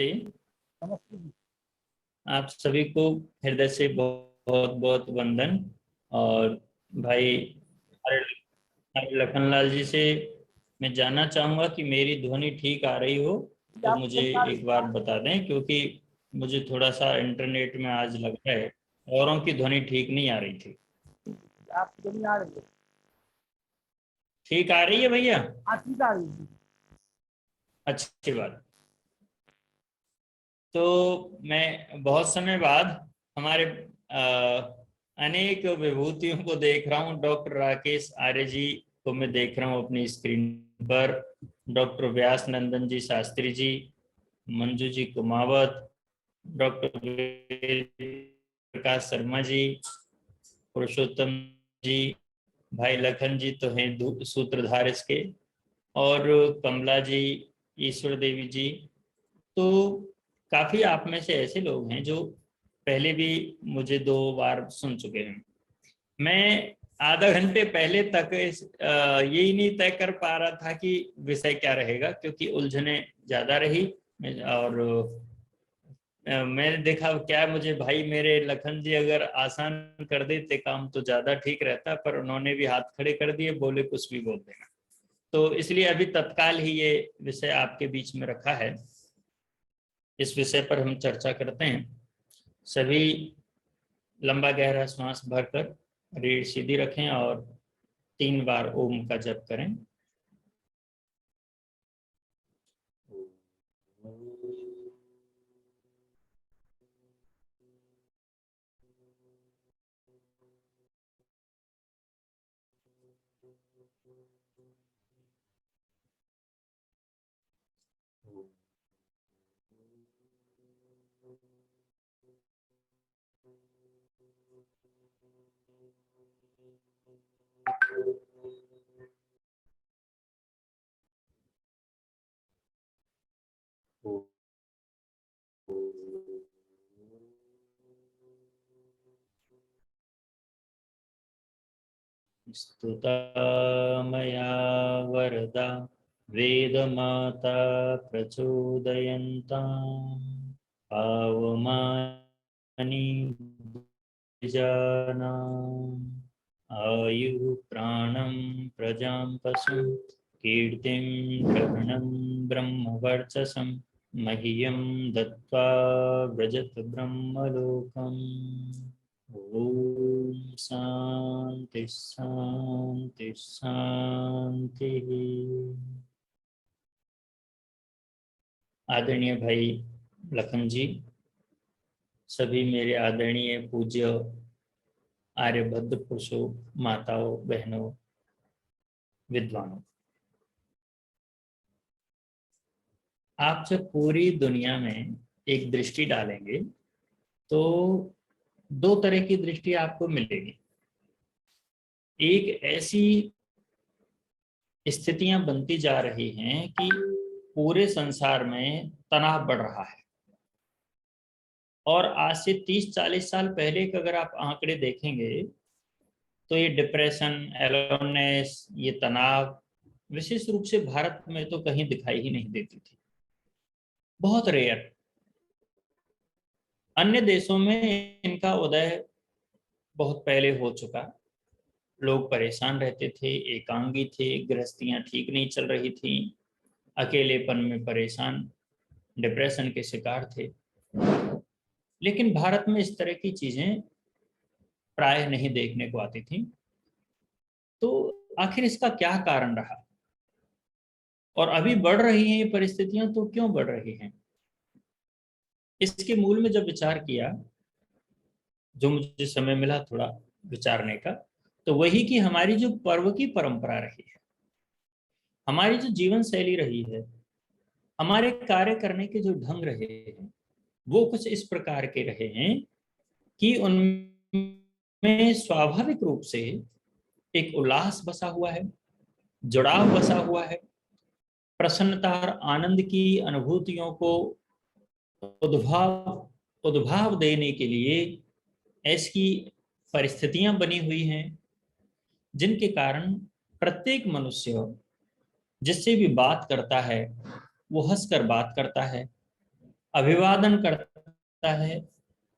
नमस्ते। आप सभी को हृदय से बहुत बहुत वंदन। और भाई हमारे लखनलाल जी से मैं जानना चाहूँगा कि मेरी ध्वनि ठीक आ रही हो तो आप मुझे एक बार बता दें, क्योंकि मुझे थोड़ा सा इंटरनेट में आज लग रहा है औरों की ध्वनि ठीक नहीं आ रही थी। आपकी जमीन आ रही है? ठीक आ रही है भैया? हाँ, ठीक आ रही है। अच्छी बात। तो मैं बहुत समय बाद हमारे अनेक विभूतियों को देख रहा हूँ। डॉक्टर राकेश आर्य जी को मैं देख रहा हूँ अपनी स्क्रीन पर, डॉक्टर व्यास नंदन जी शास्त्री जी, मंजू जी कुमावत, डॉक्टर प्रकाश शर्मा जी, पुरुषोत्तम जी, भाई लखन जी तो हैं सूत्रधार इसके, और कमला जी, ईश्वर देवी जी। तो काफी आप में से ऐसे लोग हैं जो पहले भी मुझे 2 बार सुन चुके हैं। मैं आधा घंटे पहले तक यही नहीं तय कर पा रहा था कि विषय क्या रहेगा, क्योंकि उलझने ज्यादा रही। और मैंने देखा क्या, मुझे भाई मेरे लखन जी अगर आसान कर देते काम तो ज्यादा ठीक रहता, पर उन्होंने भी हाथ खड़े कर दिए, बोले कुछ भी बोल देना। तो इसलिए अभी तत्काल ही ये विषय आपके बीच में रखा है। इस विषय पर हम चर्चा करते हैं। सभी लंबा गहरा श्वास भरकर रीढ़ सीधी रखें और 3 बार ओम का जप करें। स्तुता मया वरदा वेदमाता प्रचोदयन्ताम् पावमानि जानाम् आयुः प्राणं प्रजां पशुं कीर्तिं ग्रहणं ब्रह्मवर्चसं मह्यं दत्त्वा व्रजत ब्रह्मलोकम्। ओम शांति शांति शांति। आदरणीय भाई लखन जी, सभी मेरे आदरणीय पूज्य आर्यभद्र पुरुषों, माताओं, बहनों, विद्वानों, आप जब पूरी दुनिया में एक दृष्टि डालेंगे तो 2 तरह की दृष्टि आपको मिलेगी। एक ऐसी स्थितियां बनती जा रही हैं कि पूरे संसार में तनाव बढ़ रहा है, और आज से 30-40 साल पहले के अगर आप आंकड़े देखेंगे तो ये डिप्रेशन, एलोनेस, ये तनाव विशेष रूप से भारत में तो कहीं दिखाई ही नहीं देती थी, बहुत रेयर। अन्य देशों में इनका उदय बहुत पहले हो चुका। लोग परेशान रहते थे, एकांगी थे, गृहस्थियां ठीक नहीं चल रही थी, अकेलेपन में परेशान, डिप्रेशन के शिकार थे। लेकिन भारत में इस तरह की चीजें प्राय नहीं देखने को आती थी। तो आखिर इसका क्या कारण रहा, और अभी बढ़ रही हैं ये परिस्थितियां तो क्यों बढ़ रही हैं? इसके मूल में जब विचार किया, जो मुझे समय मिला थोड़ा विचारने का, तो वही कि हमारी जो पर्व की परंपरा रही है, हमारी जो जीवन शैली रही है, हमारे कार्य करने के जो ढंग रहे हैं, वो कुछ इस प्रकार के रहे हैं कि उनमें स्वाभाविक रूप से एक उल्लास बसा हुआ है, जुड़ाव बसा हुआ है, प्रसन्नता और आनंद की अनुभूतियों को उद्भाव उद्भाव देने के लिए ऐसी परिस्थितियां बनी हुई हैं जिनके कारण प्रत्येक मनुष्य जिससे भी बात करता है वो हंसकर बात करता है, अभिवादन करता है,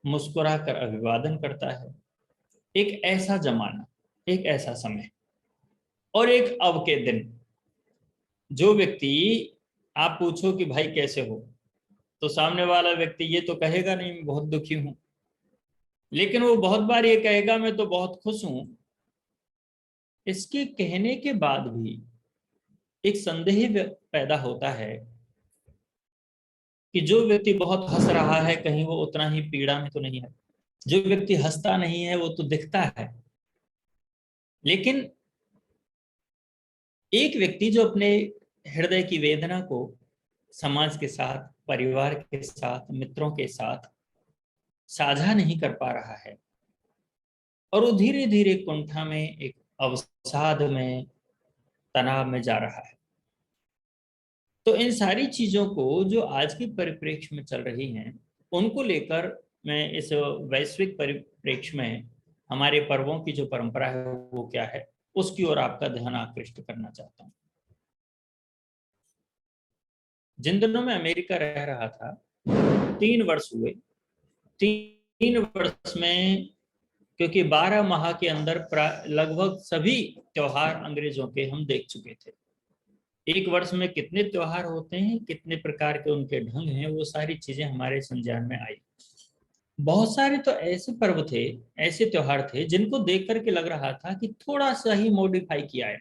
मुस्कुरा कर अभिवादन करता है। एक ऐसा जमाना, एक ऐसा समय और एक अब के दिन, जो व्यक्ति आप पूछो कि भाई कैसे हो, तो सामने वाला व्यक्ति ये तो कहेगा नहीं मैं बहुत दुखी हूं, लेकिन वो बहुत बार ये कहेगा मैं तो बहुत खुश हूं। इसके कहने के बाद भी एक संदेह पैदा होता है कि जो व्यक्ति बहुत हंस रहा है कहीं वो उतना ही पीड़ा में तो नहीं है, जो व्यक्ति हंसता नहीं है वो तो दिखता है। लेकिन एक व्यक्ति जो अपने हृदय की वेदना को समाज के साथ, परिवार के साथ, मित्रों के साथ साझा नहीं कर पा रहा है और वो धीरे धीरे कुंठा में, एक अवसाद में, तनाव में जा रहा है। तो इन सारी चीजों को जो आज के परिप्रेक्ष्य में चल रही हैं, उनको लेकर मैं इस वैश्विक परिप्रेक्ष्य में हमारे पर्वों की जो परंपरा है वो क्या है, उसकी ओर आपका ध्यान आकृष्ट करना चाहता हूँ। जिन दिनों में अमेरिका रह रहा था, 3 वर्ष हुए। 3 वर्ष में, क्योंकि 12 माह के अंदर लगभग सभी त्योहार अंग्रेजों के हम देख चुके थे। एक वर्ष में कितने त्योहार होते हैं, कितने प्रकार के उनके ढंग हैं, वो सारी चीजें हमारे संज्ञान में आई। बहुत सारे तो ऐसे पर्व थे, ऐसे त्योहार थे जिनको देख करके लग रहा था कि थोड़ा सा ही मॉडिफाई किया है,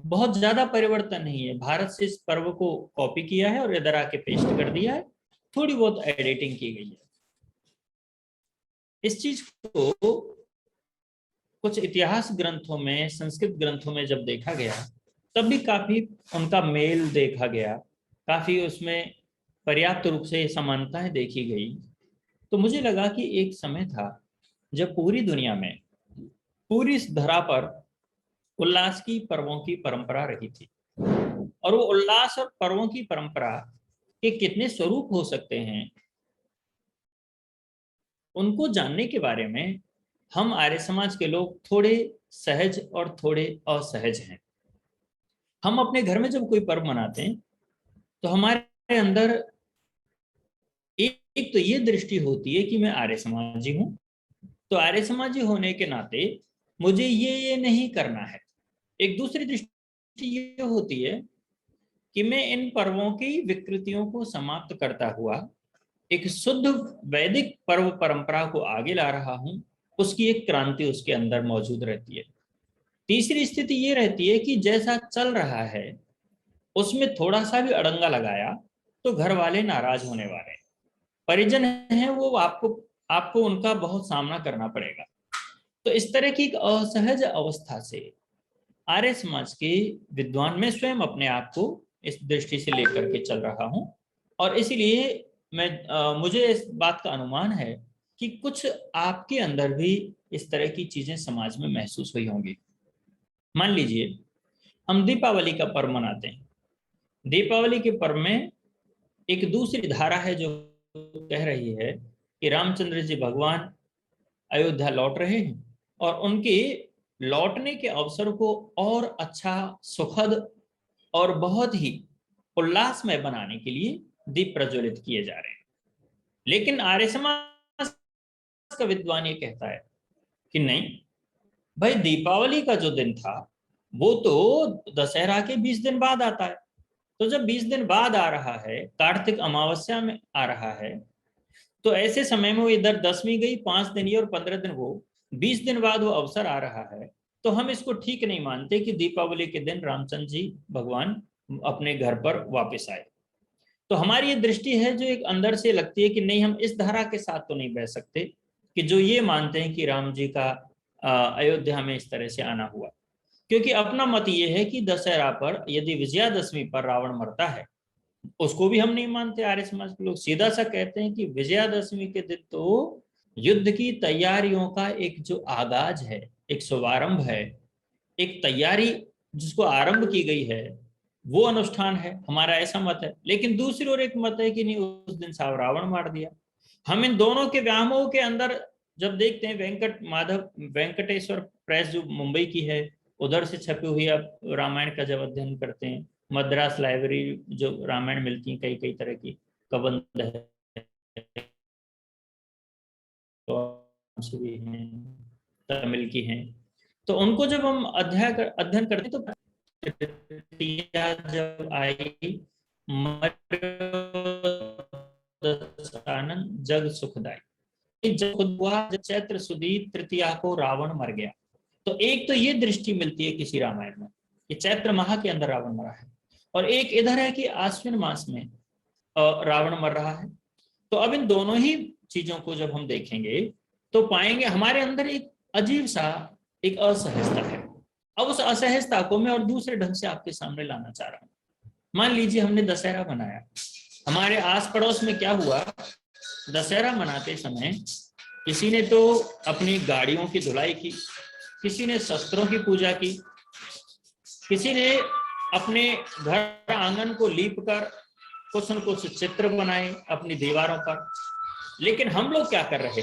बहुत ज्यादा परिवर्तन नहीं है, भारत से इस पर्व को कॉपी किया है और इधर आके पेस्ट कर दिया है, थोड़ी बहुत एडिटिंग की गई है। इस चीज को कुछ इतिहास ग्रंथों में, संस्कृत ग्रंथों में जब देखा गया, तब भी काफी उनका मेल देखा गया, काफी उसमें पर्याप्त रूप से समानताएं देखी गई। तो मुझे लगा कि एक समय था जब पूरी दुनिया में, पूरी इस धरा पर उल्लास की, पर्वों की परंपरा रही थी। और वो उल्लास और पर्वों की परंपरा के कितने स्वरूप हो सकते हैं, उनको जानने के बारे में हम आर्य समाज के लोग थोड़े सहज और थोड़े असहज हैं। हम अपने घर में जब कोई पर्व मनाते हैं तो हमारे अंदर एक तो ये दृष्टि होती है कि मैं आर्य समाजी हूं, तो आर्य समाजी होने के नाते मुझे ये नहीं करना है। एक दूसरी दृष्टि ये होती है कि मैं इन पर्वों की विकृतियों को समाप्त करता हुआ एक शुद्ध वैदिक पर्व परंपरा को आगे ला रहा हूं, उसकी एक क्रांति उसके अंदर मौजूद रहती है। तीसरी स्थिति ये रहती है कि जैसा चल रहा है उसमें थोड़ा सा भी अड़ंगा लगाया तो घर वाले नाराज होने वाले, परिजन हैं वो आपको आपको उनका बहुत सामना करना पड़ेगा। तो इस तरह की एक असहज अवस्था से आर्य समाज के विद्वान, मैं स्वयं अपने आप को इस दृष्टि से लेकर के चल रहा हूं। और इसीलिए मुझे इस बात का अनुमान है कि कुछ आपके अंदर भी इस तरह की चीजें समाज में महसूस हुई होंगी। मान लीजिए हम दीपावली का पर्व मनाते हैं। दीपावली के पर्व में एक दूसरी धारा है जो कह रही है कि रामचंद्र जी भगवान अयोध्या लौट रहे हैं और उनके लौटने के अवसर को और अच्छा, सुखद और बहुत ही उल्लासमय बनाने के लिए दीप प्रज्वलित किए जा रहे हैं। लेकिन आर्य समाज का विद्वान ये कहता है कि नहीं भाई, दीपावली का जो दिन था वो तो दशहरा के 20 दिन बाद आता है। तो जब 20 दिन बाद आ रहा है, कार्तिक अमावस्या में आ रहा है, तो ऐसे समय में वो इधर 10वीं गई, 5 दिन ये और 15 दिन वो, 20 दिन बाद वो अवसर आ रहा है। तो हम इसको ठीक नहीं मानते कि दीपावली के दिन रामचंद्र जी भगवान अपने घर पर वापस आए। तो हमारी ये दृष्टि है जो एक अंदर से लगती है कि नहीं, हम इस धारा के साथ तो नहीं बह सकते कि जो ये मानते हैं कि राम जी का अयोध्या में इस तरह से आना हुआ। क्योंकि अपना मत ये है कि दशहरा पर यदि विजयादशमी पर रावण मरता है, उसको भी हम नहीं मानते। आर्य समाज के लोग सीधा सा कहते हैं कि विजयादशमी के दिन तो युद्ध की तैयारियों का एक जो आगाज है, एक शुभारंभ है, एक तैयारी जिसको आरंभ की गई है, वो अनुष्ठान है। हमारा ऐसा मत है। लेकिन दूसरी ओर एक मत है कि नहीं, उस दिन साहब रावण मार दिया। हम इन दोनों के व्यामोह के अंदर जब देखते हैं, वेंकटेश्वर प्रेस जो मुंबई की है, उधर से छपी हुई आप रामायण का जब अध्ययन करते हैं, मद्रास लाइब्रेरी जो रामायण मिलती है कई कई तरह की, कबंध है, भी हैं, तमिल की हैं। तो उनको जब हम अध्ययन करते तो तृतीया जब आई, जग सुखदाई, जब हुआ जब चैत्र सुदी तृतीया को रावण मर गया। तो एक तो ये दृष्टि मिलती है किसी रामायण में कि चैत्र माह के अंदर रावण मरा है, और एक इधर है कि आश्विन मास में रावण मर रहा है। तो अब इन दोनों ही चीजों को जब हम देखेंगे तो पाएंगे हमारे अंदर एक अजीब सा एक असहजता है। अब उस असहजता को मैं और दूसरे ढंग से आपके सामने लाना चाह रहा हूँ। मान लीजिए हमने दशहरा मनाया, हमारे आस पड़ोस में क्या हुआ, दशहरा मनाते समय किसी ने तो अपनी गाड़ियों की धुलाई की, किसी ने शस्त्रों की पूजा की, किसी ने अपने घर आंगन को लीप कर कुछ न कुछ चित्र बनाए अपनी दीवारों पर। लेकिन हम लोग क्या कर रहे,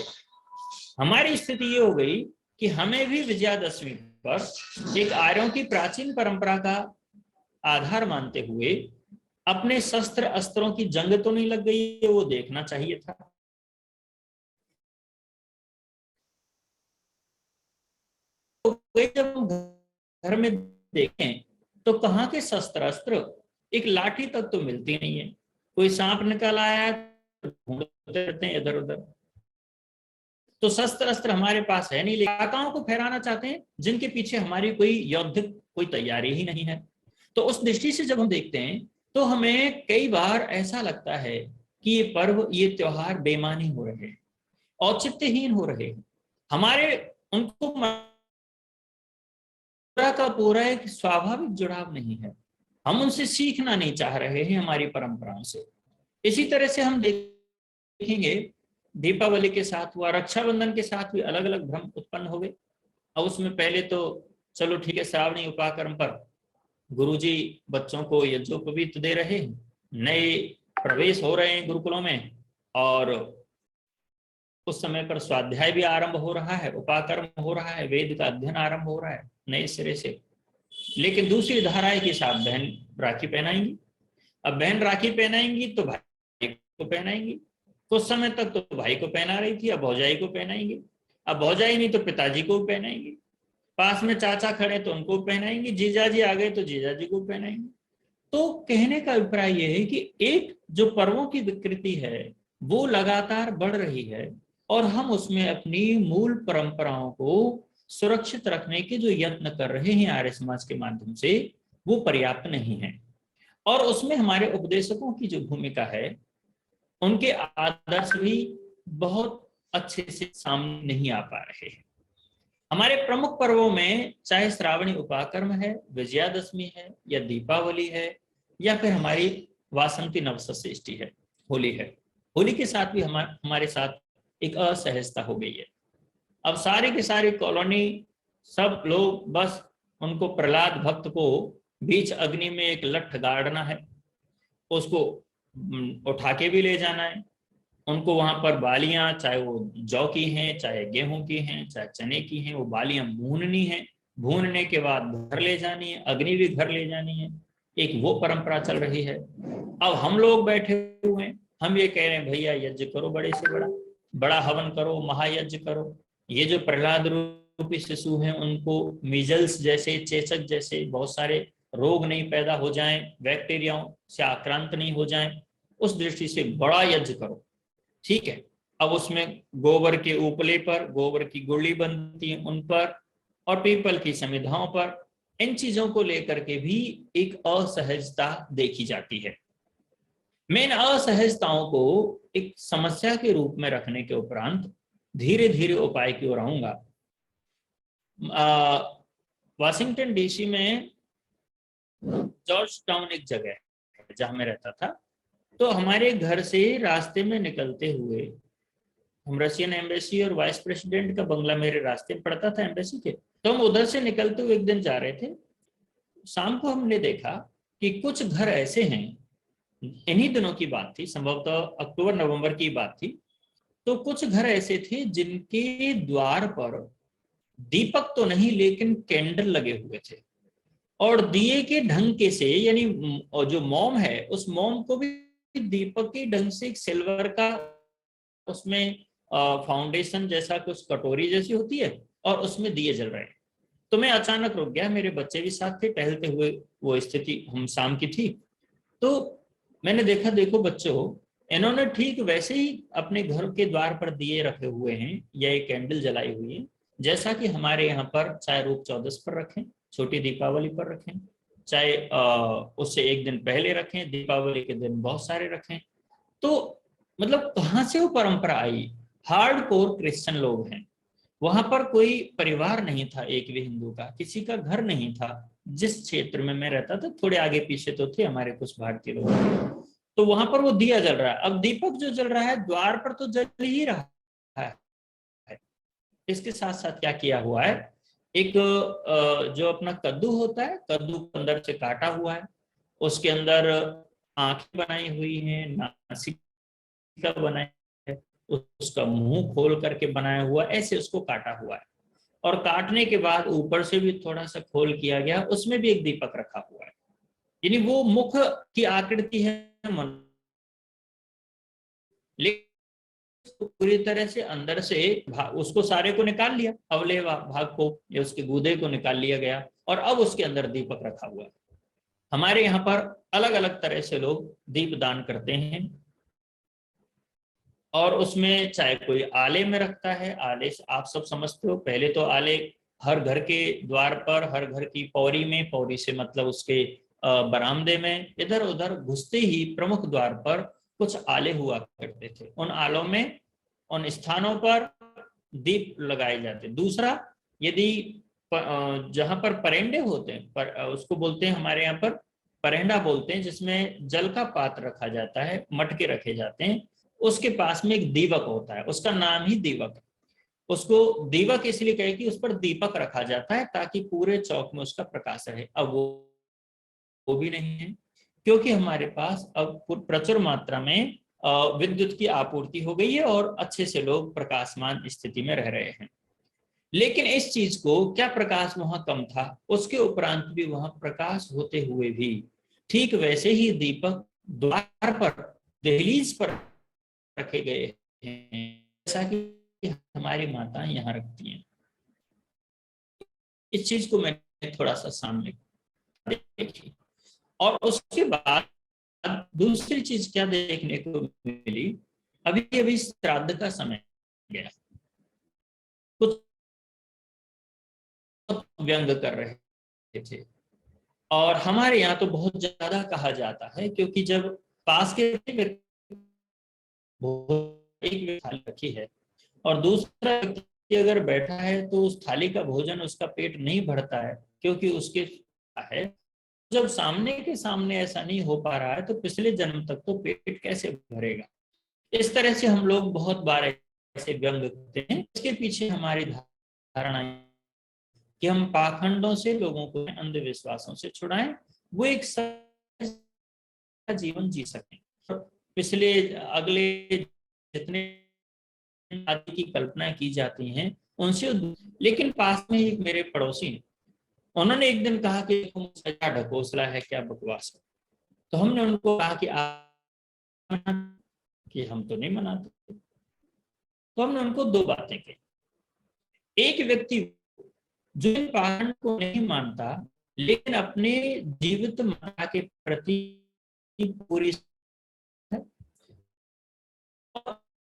हमारी स्थिति ये हो गई कि हमें भी विजयादशमी पर एक आर्यों की प्राचीन परंपरा का आधार मानते हुए अपने शस्त्र अस्त्रों की जंग तो नहीं लग गई है, वो देखना चाहिए था। तो जब हम घर में देखें तो कहाँ के शस्त्र अस्त्र, एक लाठी तक तो मिलती नहीं है। कोई सांप निकल आया तो ढूंढते रहते हैं इधर उधर। तो शस्त्र अस्त्र हमारे पास है नहीं, लेकिन आकाओं को फहराना चाहते हैं जिनके पीछे हमारी कोई यौद्धिक कोई तैयारी ही नहीं है। तो उस दृष्टि से जब हम देखते हैं तो हमें कई बार ऐसा लगता है कि ये पर्व, ये त्योहार बेमानी हो रहे हैं, औचित्यहीन हो रहे हैं। हमारे उनको पूरा का पूरा एक स्वाभाविक जुड़ाव नहीं है, हम उनसे सीखना नहीं चाह रहे हैं हमारी परंपराओं से। इसी तरह से हम देखेंगे दीपावली के साथ हुआ, रक्षाबंधन के साथ भी अलग अलग भ्रम उत्पन्न हो गए। अब उसमें पहले तो चलो ठीक है, श्रावणी उपाकर्म पर गुरुजी बच्चों को यज्ञोपवीत दे रहे हैं, नए प्रवेश हो रहे हैं गुरुकुलों में, और उस समय पर स्वाध्याय भी आरंभ हो रहा है, उपाकर्म हो रहा है, वेद का अध्ययन आरंभ हो रहा है नए सिरे से। लेकिन दूसरी धारा है कि साथ बहन राखी पहनाएंगी। अब बहन राखी पहनाएंगी तो भाई को पहनाएंगी, कुछ समय तक तो भाई को पहना रही थी, अब भौजाई को पहनाएंगी, अब भौजाई नहीं तो पिताजी को पहनाएंगी, पास में चाचा खड़े तो उनको पहनाएंगी, जीजाजी आ गए तो जीजाजी को पहनाएंगी। तो कहने का अभिप्राय यह है कि एक जो पर्वों की विकृति है वो लगातार बढ़ रही है, और हम उसमें अपनी मूल परंपराओं को सुरक्षित रखने के जो यत्न कर रहे हैं आर्य समाज के माध्यम से, वो पर्याप्त नहीं है। और उसमें हमारे उपदेशकों की जो भूमिका है, उनके आदर्श भी बहुत अच्छे से सामने नहीं आ पा रहे हैं। हमारे प्रमुख पर्वों में चाहे श्रावणी उपाकर्म है, विजयादशमी है, या दीपावली है, या फिर हमारी वासंती नवसृष्टि है, होली है, होली के साथ भी हमारे साथ एक असहजता हो गई है। अब सारी की सारी कॉलोनी, सब लोग बस उनको प्रहलाद भक्त को बीच अग्नि में एक लठ गाड़ना है, उसको उठा के भी ले जाना है, उनको वहां पर बालियां, चाहे वो जौ की हैं, चाहे गेहूं की हैं, चाहे चने की हैं, वो बालियां भूननी है, भूनने के बाद घर ले जानी है, अग्नि भी घर ले जानी है। एक वो परंपरा चल रही है। अब हम लोग बैठे हुए हैं, हम ये कह रहे हैं भैया यज्ञ करो, बड़े से बड़ा बड़ा हवन करो, महायज्ञ करो। ये जो प्रहलाद रूपी शिशु हैं उनको मीजल्स जैसे, चेचक जैसे बहुत सारे रोग नहीं पैदा हो जाएं, बैक्टीरियाओं से आक्रांत नहीं हो जाएं, उस दृष्टि से बड़ा यज्ञ करो, ठीक है। अब उसमें गोबर के उपले पर, गोबर की गुड़ी बनती है उन पर, और पीपल की समिधाओं पर, इन चीजों को लेकर के भी एक असहजता देखी जाती है। मैं इन असहजताओं को एक समस्या के रूप में रखने के उपरांत धीरे धीरे उपाय की ओर आऊंगा। वाशिंगटन डीसी में जॉर्ज टाउन एक जगह है जहां मैं रहता था। तो हमारे घर से रास्ते में निकलते हुए, हम रशियन एम्बेसी और वाइस प्रेसिडेंट का बंगला मेरे रास्ते में पड़ता था एम्बेसी के, तो हम उधर से निकलते हुए एक दिन जा रहे थे। शाम को हमने देखा कि कुछ घर ऐसे हैं, इन्हीं दिनों की बात थी, संभवतः अक्टूबर नवंबर की बात थी। तो कुछ घर ऐसे थे जिनके द्वार पर दीपक तो नहीं लेकिन कैंडल लगे हुए थे, और दिए के ढंग के से, यानी जो मोम है उस मोम को भी दीपक की ढंग से एक सिल्वर का उसमें फाउंडेशन जैसा कुछ कटोरी जैसी होती है और उसमें दिए जल रहे हैं। तो मैं अचानक रुक गया, मेरे बच्चे भी साथ थे, टहलते हुए वो स्थिति हम शाम की थी। तो मैंने देखा, देखो बच्चों, इन्होंने ठीक वैसे ही अपने घर के द्वार पर दिए रखे हुए हैं या एक कैंडल जलाई हुई है, जैसा कि हमारे यहाँ पर चाहे रूप चौदस पर रखें, छोटी दीपावली पर रखें, चाहे उससे एक दिन पहले रखें, दीपावली के दिन बहुत सारे रखें। तो मतलब कहाँ से वो परंपरा आई? हार्ड कोर क्रिश्चियन लोग हैं, वहां पर कोई परिवार नहीं था एक भी हिंदू का, किसी का घर नहीं था। जिस क्षेत्र में मैं रहता था, थोड़े आगे पीछे तो थे हमारे कुछ भारतीय लोग, तो वहां पर वो दिया जल रहा है। अब दीपक जो जल रहा है द्वार पर तो जल ही रहा है। इसके साथ साथ क्या किया हुआ है, एक जो अपना कद्दू होता है, कद्दू को अंदर से काटा हुआ है, उसके अंदर आंखें बनाई हुई हैं, नासिका बनाई है, उसका मुंह खोल करके बनाया हुआ, ऐसे उसको काटा हुआ है। और काटने के बाद ऊपर से भी थोड़ा सा खोल किया गया, उसमें भी एक दीपक रखा हुआ है। यानी वो मुख की आकृति है, लेकिन पूरी तरह से अंदर से उसको सारे को निकाल लिया, अवले भाग को या उसके गूदे को निकाल लिया गया, और अब उसके अंदर दीपक रखा हुआ है। हमारे यहाँ पर अलग अलग तरह से लोग दीप दान करते हैं, और उसमें चाहे कोई आले में रखता है, आले से आप सब समझते हो, पहले तो आले हर घर के द्वार पर, हर घर की पौड़ी में, पौड़ी से मतलब उसके बरामदे में, इधर उधर घुसते ही प्रमुख द्वार पर कुछ आले हुआ करते थे। उन आलों में, उन स्थानों पर दीप लगाए जाते। दूसरा, यदि जहां पर परेंडे होते हैं, उसको बोलते हैं हमारे यहाँ पर परेंडा बोलते हैं, जिसमें जल का पात्र रखा जाता है, मटके रखे जाते हैं, उसके पास में एक दीवक होता है, उसका नाम ही दीवक है। उसको दीवक इसलिए कहे कि उस पर दीपक रखा जाता है ताकि पूरे चौक में उसका प्रकाश रहे। अब वो भी नहीं है, क्योंकि हमारे पास अब प्रचुर मात्रा में विद्युत की आपूर्ति हो गई है और अच्छे से लोग प्रकाशमान स्थिति में रह रहे हैं। लेकिन इस चीज को, क्या प्रकाश वहां कम था? उसके उपरांत भी वहां प्रकाश होते हुए भी ठीक वैसे ही दीपक द्वार पर, दहलीज पर रखे गए हैं, जैसा कि हमारी माताएं यहाँ रखती हैं। इस चीज को मैंने थोड़ा सा सामने देखी। और उसके बाद दूसरी चीज क्या देखने को मिली, अभी अभी श्राद्ध का समय गया, कुछ व्यंग कर रहे थे, और हमारे यहाँ तो बहुत ज्यादा कहा जाता है, क्योंकि जब पास के एक थाली रखी है और दूसरा व्यक्ति अगर बैठा है, तो उस थाली का भोजन उसका पेट नहीं भरता है, क्योंकि उसके है, जब सामने के सामने ऐसा नहीं हो पा रहा है, तो पिछले जन्म तक तो पेट कैसे भरेगा? इस तरह से हम लोग बहुत बार ऐसे व्यंग करते हैं। इसके पीछे हमारी धारणा कि हम पाखंडों से लोगों को, अंधविश्वासों से छुड़ाएं, वो एक जीवन जी सकें। पिछले अगले जितने आदि की कल्पना की जाती हैं उनसे। लेकिन पास में एक मेरे पड़ोसी हैं, उन्होंने एक दिन कहा कि क्या ढकोसला है, क्या बकवास है। तो हमने उनको कहा कि कि हम तो नहीं मनाते। तो हमने उनको दो बातें कही। एक व्यक्ति जो इन पाखंड को नहीं मानता, लेकिन अपने जीवित माता के प्रति पूरी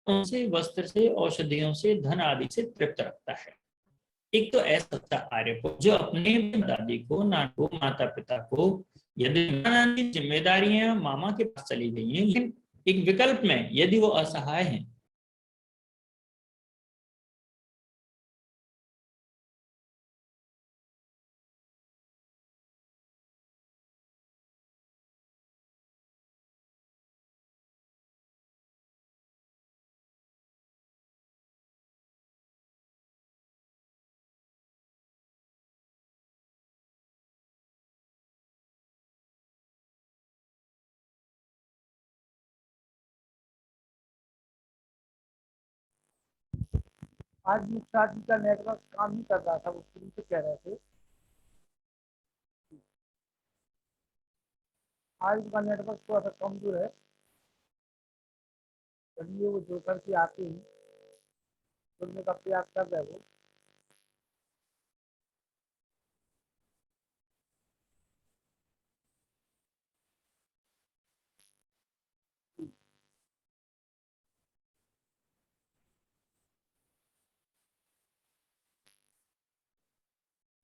उनसे, वस्त्र से, औषधियों से, धन आदि से तृप्त रखता है। एक तो ऐसा सच्चा आर्य को जो अपने दादी को, नानू को, माता पिता को, यदि की जिम्मेदारियां मामा के पास चली गई हैं, लेकिन एक विकल्प में यदि वो असहाय हैं, आज मुक्ता जी का नेटवर्क काम नहीं कर रहा था, वो शुरू से कह रहे थे। आज उनका नेटवर्क थोड़ा सा कमजोर है। चलिए वो जो करके आते हैं सुनने का प्रयास कर रहे हैं वो।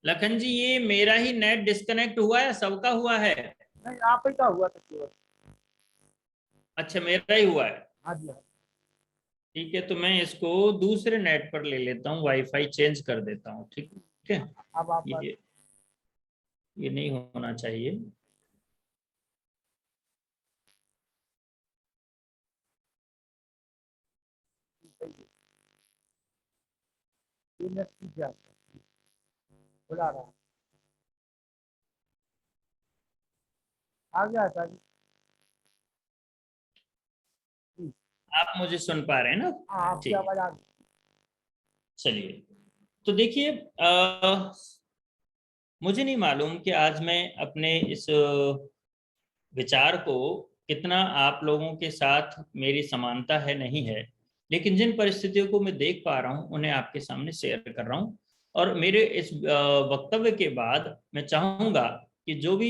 लखन जी, ये मेरा ही नेट डिस्कनेक्ट हुआ है, सबका हुआ है? नहीं, आप ही का हुआ था केवल। अच्छा, मेरा ही हुआ है। हाँ जी हाँ। ठीक है, तो मैं इसको दूसरे नेट पर ले लेता हूँ, वाईफाई चेंज कर देता हूँ। ठीक है, अब आप बात ये नहीं होना चाहिए। कीजिए। ये नेट कीजिए आपका खुला रहा। आ गया था जी। जी। आप मुझे सुन पा रहे हैं ना? हाँ, आपकी ठीक है, आवाज आ गई। चलिए। तो देखिए, मुझे नहीं मालूम कि आज मैं अपने इस विचार को कितना आप लोगों के साथ मेरी समानता है नहीं है, लेकिन जिन परिस्थितियों को मैं देख पा रहा हूं उन्हें आपके सामने शेयर कर रहा हूं। और मेरे इस वक्तव्य के बाद मैं चाहूंगा कि जो भी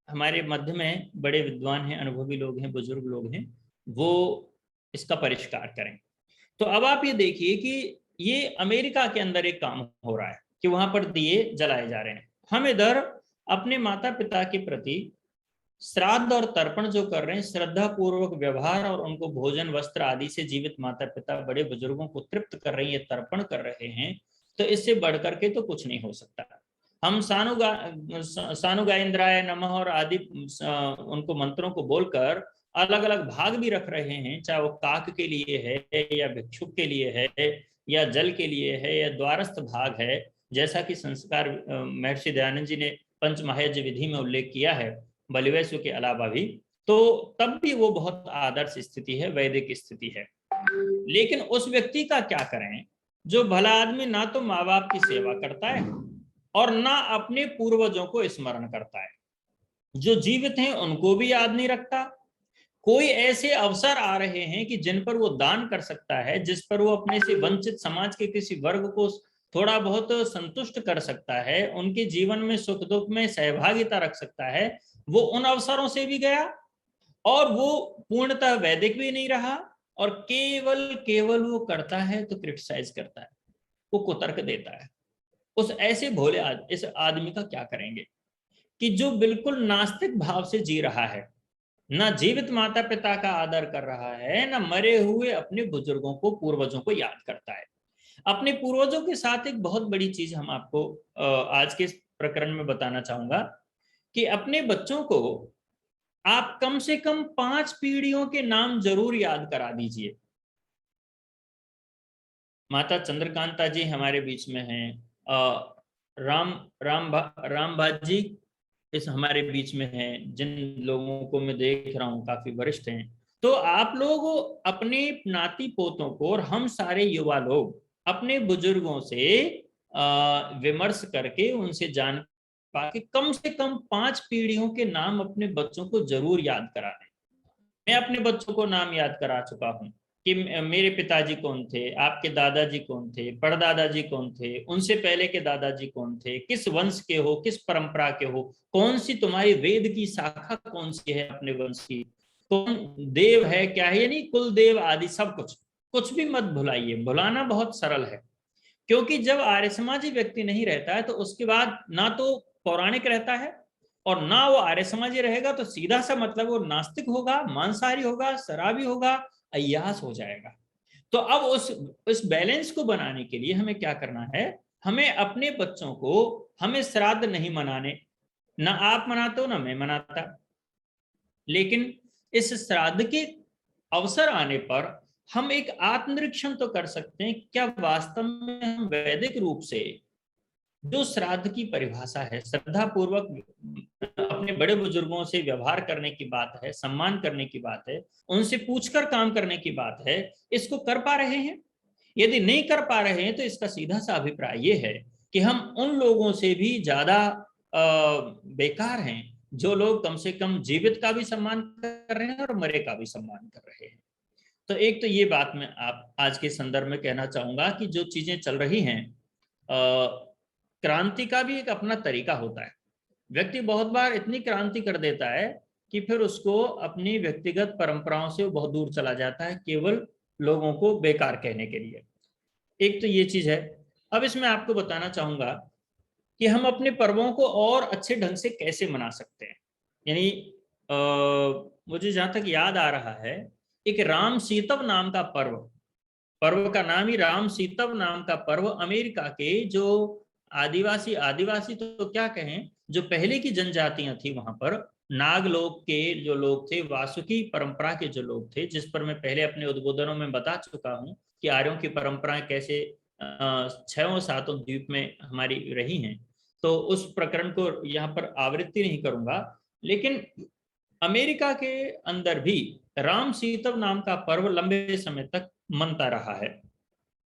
हमारे मध्य में बड़े विद्वान हैं, अनुभवी लोग हैं, बुजुर्ग लोग हैं, वो इसका परिष्कार करें। तो अब आप ये देखिए कि ये अमेरिका के अंदर एक काम हो रहा है कि वहां पर दिए जलाए जा रहे हैं। हम इधर अपने माता पिता के प्रति श्राद्ध और तर्पण जो कर रहे हैं, श्रद्धा पूर्वक व्यवहार और उनको भोजन वस्त्र आदि से जीवित माता पिता बड़े बुजुर्गों को तृप्त कर रहे हैं, तर्पण कर रहे हैं। तो इससे बढ़कर के तो कुछ नहीं हो सकता। हम सानुगाइंद्राय नमः और आदि उनको मंत्रों को बोलकर अलग अलग भाग भी रख रहे हैं, चाहे वो काक के लिए है या भिक्षुक के लिए है या जल के लिए है या द्वारस्थ भाग है, जैसा कि संस्कार महर्षि दयानंद जी ने पंच महायज्ञ विधि में उल्लेख किया है, बलिवैश्व के अलावा भी। तो तब भी वो बहुत आदर्श स्थिति है, वैदिक स्थिति है। लेकिन उस व्यक्ति का क्या करें जो भला आदमी ना तो माँ बाप की सेवा करता है और ना अपने पूर्वजों को स्मरण करता है, जो जीवित हैं उनको भी याद नहीं रखता। कोई ऐसे अवसर आ रहे हैं कि जिन पर वो दान कर सकता है, जिस पर वो अपने से वंचित समाज के किसी वर्ग को थोड़ा बहुत संतुष्ट कर सकता है, उनके जीवन में सुख दुख में सहभागिता रख सकता है, वो उन अवसरों से भी गया और वो पूर्णतः वैदिक भी नहीं रहा। और केवल केवल वो करता है तो क्रिटिसाइज करता है, वो कुतर्क देता है। उस ऐसे भोले इस आदमी का क्या करेंगे कि जो बिल्कुल नास्तिक भाव से जी रहा है, ना जीवित माता पिता का आदर कर रहा है, ना मरे हुए अपने बुजुर्गों को पूर्वजों को याद करता है। अपने पूर्वजों के साथ एक बहुत बड़ी चीज हम आपको आज के इस प्रकरण में बताना चाहूंगा कि अपने बच्चों को आप कम से कम 5 पीढ़ियों के नाम जरूर याद करा दीजिए। माता चंद्रकांता जी हमारे बीच में हैं, राम राम भाजी इस हमारे बीच में हैं, जिन लोगों को मैं देख रहा हूँ काफी वरिष्ठ हैं। तो आप लोग अपने नाती पोतों को और हम सारे युवा लोग अपने बुजुर्गों से विमर्श करके उनसे जान पाके कम से कम 5 पीढ़ियों के नाम अपने बच्चों को जरूर याद करा दें। मैं अपने बच्चों को नाम याद करा चुका हूँ कि मेरे पिताजी कौन थे, आपके दादाजी कौन थे, परदादाजी कौन थे, उनसे पहले के दादाजी कौन थे, किस वंश के हो, किस परंपरा के हो, कौन सी तुम्हारी वेद की शाखा कौन सी है अपने वंश की, कौन देव है, क्या है, यानी कुल देव आदि सब कुछ। कुछ भी मत भुलाइए, भुलाना बहुत सरल है। क्योंकि जब आर्य समाजी व्यक्ति नहीं रहता है तो उसके बाद ना तो पौराणिक रहता है और ना वो आर्य समाजी रहेगा, तो सीधा सा मतलब वो नास्तिक होगा, मांसाहारी होगा, शराबी होगा, अय्यास हो जाएगा। तो अब उस बैलेंस को बनाने के लिए हमें क्या करना है, हमें अपने बच्चों को, हमें श्राद्ध नहीं मनाने, ना आप मनाते हो ना मैं मनाता, लेकिन इस श्राद्ध के अवसर आने पर हम एक आत्मनिरीक्षण तो कर सकते हैं, क्या वास्तव में हम वैदिक रूप से जो श्राद्ध की परिभाषा है, श्रद्धा पूर्वक अपने बड़े बुजुर्गों से व्यवहार करने की बात है, सम्मान करने की बात है, उनसे पूछकर काम करने की बात है, इसको कर पा रहे हैं? यदि नहीं कर पा रहे हैं तो इसका सीधा सा अभिप्राय ये है कि हम उन लोगों से भी ज्यादा बेकार हैं जो लोग कम से कम जीवित का भी सम्मान कर रहे हैं और मरे का भी सम्मान कर रहे हैं। तो एक तो ये बात मैं आप आज के संदर्भ में कहना चाहूंगा कि जो चीजें चल रही हैं, क्रांति का भी एक अपना तरीका होता है। व्यक्ति बहुत बार इतनी क्रांति कर देता है कि फिर उसको अपनी व्यक्तिगत परंपराओं से वो बहुत दूर चला जाता है, केवल लोगों को बेकार कहने के लिए। एक तो ये चीज है। अब इसमें आपको बताना चाहूंगा कि हम अपने पर्वों को और अच्छे ढंग से कैसे मना सकते हैं। यानी मुझे जहां तक याद आ रहा है, एक राम सीतव नाम का पर्व, पर्व का नाम ही राम सीतव नाम का पर्व, अमेरिका के जो आदिवासी आदिवासी तो क्या कहें, जो पहले की जनजातियां थी वहां पर, नागलोक के जो लोग थे, वासुकी परंपरा के जो लोग थे, जिस पर मैं पहले अपने उद्बोधनों में बता चुका हूं कि आर्यों की परंपराएं कैसे 6-7 द्वीप में हमारी रही हैं, तो उस प्रकरण को यहाँ पर आवृत्ति नहीं करूंगा। लेकिन अमेरिका के अंदर भी राम सीतव नाम का पर्व लंबे समय तक मनता रहा है।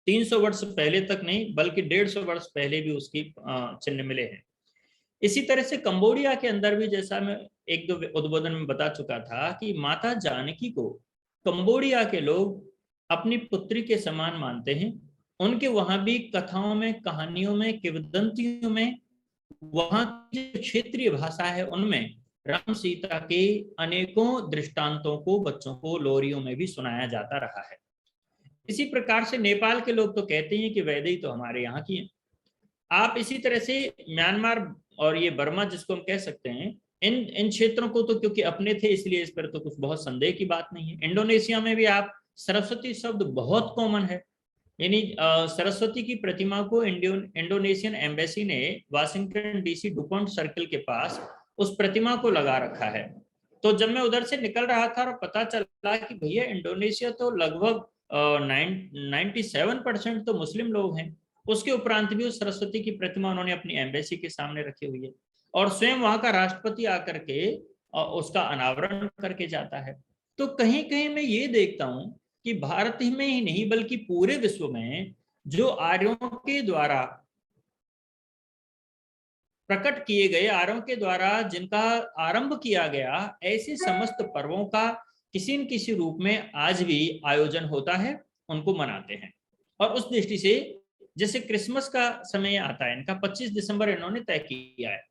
300 वर्ष पहले तक नहीं, बल्कि 150 वर्ष पहले भी उसकी चिन्ह मिले हैं। इसी तरह से कंबोडिया के अंदर भी, जैसा मैं एक दो उद्बोधन में बता चुका था, कि माता जानकी को कंबोडिया के लोग अपनी पुत्री के समान मानते हैं। उनके वहां भी कथाओं में, कहानियों में, किंवदंतियों में, वहां की क्षेत्रीय भाषा है उनमें राम सीता के अनेकों दृष्टांतों को बच्चों को लोरियों में भी सुनाया जाता रहा है। इसी प्रकार से नेपाल के लोग तो कहते हैं कि वैदेही तो हमारे यहाँ की है। आप इसी तरह से म्यांमार और ये बर्मा जिसको हम कह सकते हैं, इन क्षेत्रों को तो क्योंकि अपने थे इसलिए इस पर तो कुछ बहुत संदेह की बात नहीं है। इंडोनेशिया में भी आप सरस्वती शब्द बहुत कॉमन है। यानी सरस्वती की प्रतिमा को इंडोनेशियन एम्बेसी ने वाशिंगटन डीसी डुपॉन्ट सर्कल के पास उस प्रतिमा को लगा रखा है। तो जब मैं उधर से निकल रहा था और पता चला कि भैया इंडोनेशिया तो लगभग 97% तो मुस्लिम लोग हैं, उसके उपरांत भी उस सरस्वती की प्रतिमा उन्होंने अपनी एम्बेसी के सामने रखी हुई है, और स्वयं वहां का राष्ट्रपति आकर के उसका अनावरण करके जाता है। तो कहीं कहीं मैं ये देखता हूं कि भारत में ही नहीं बल्कि पूरे विश्व में जो आर्यों के द्वारा प्रकट किए गए, आर्यों के द्वारा जिनका आरंभ किया गया, ऐसे समस्त पर्वों का किसी न किसी रूप में आज भी आयोजन होता है, उनको मनाते हैं। और उस दृष्टि से जैसे क्रिसमस का समय आता है, इनका 25 दिसंबर इन्होंने तय किया है।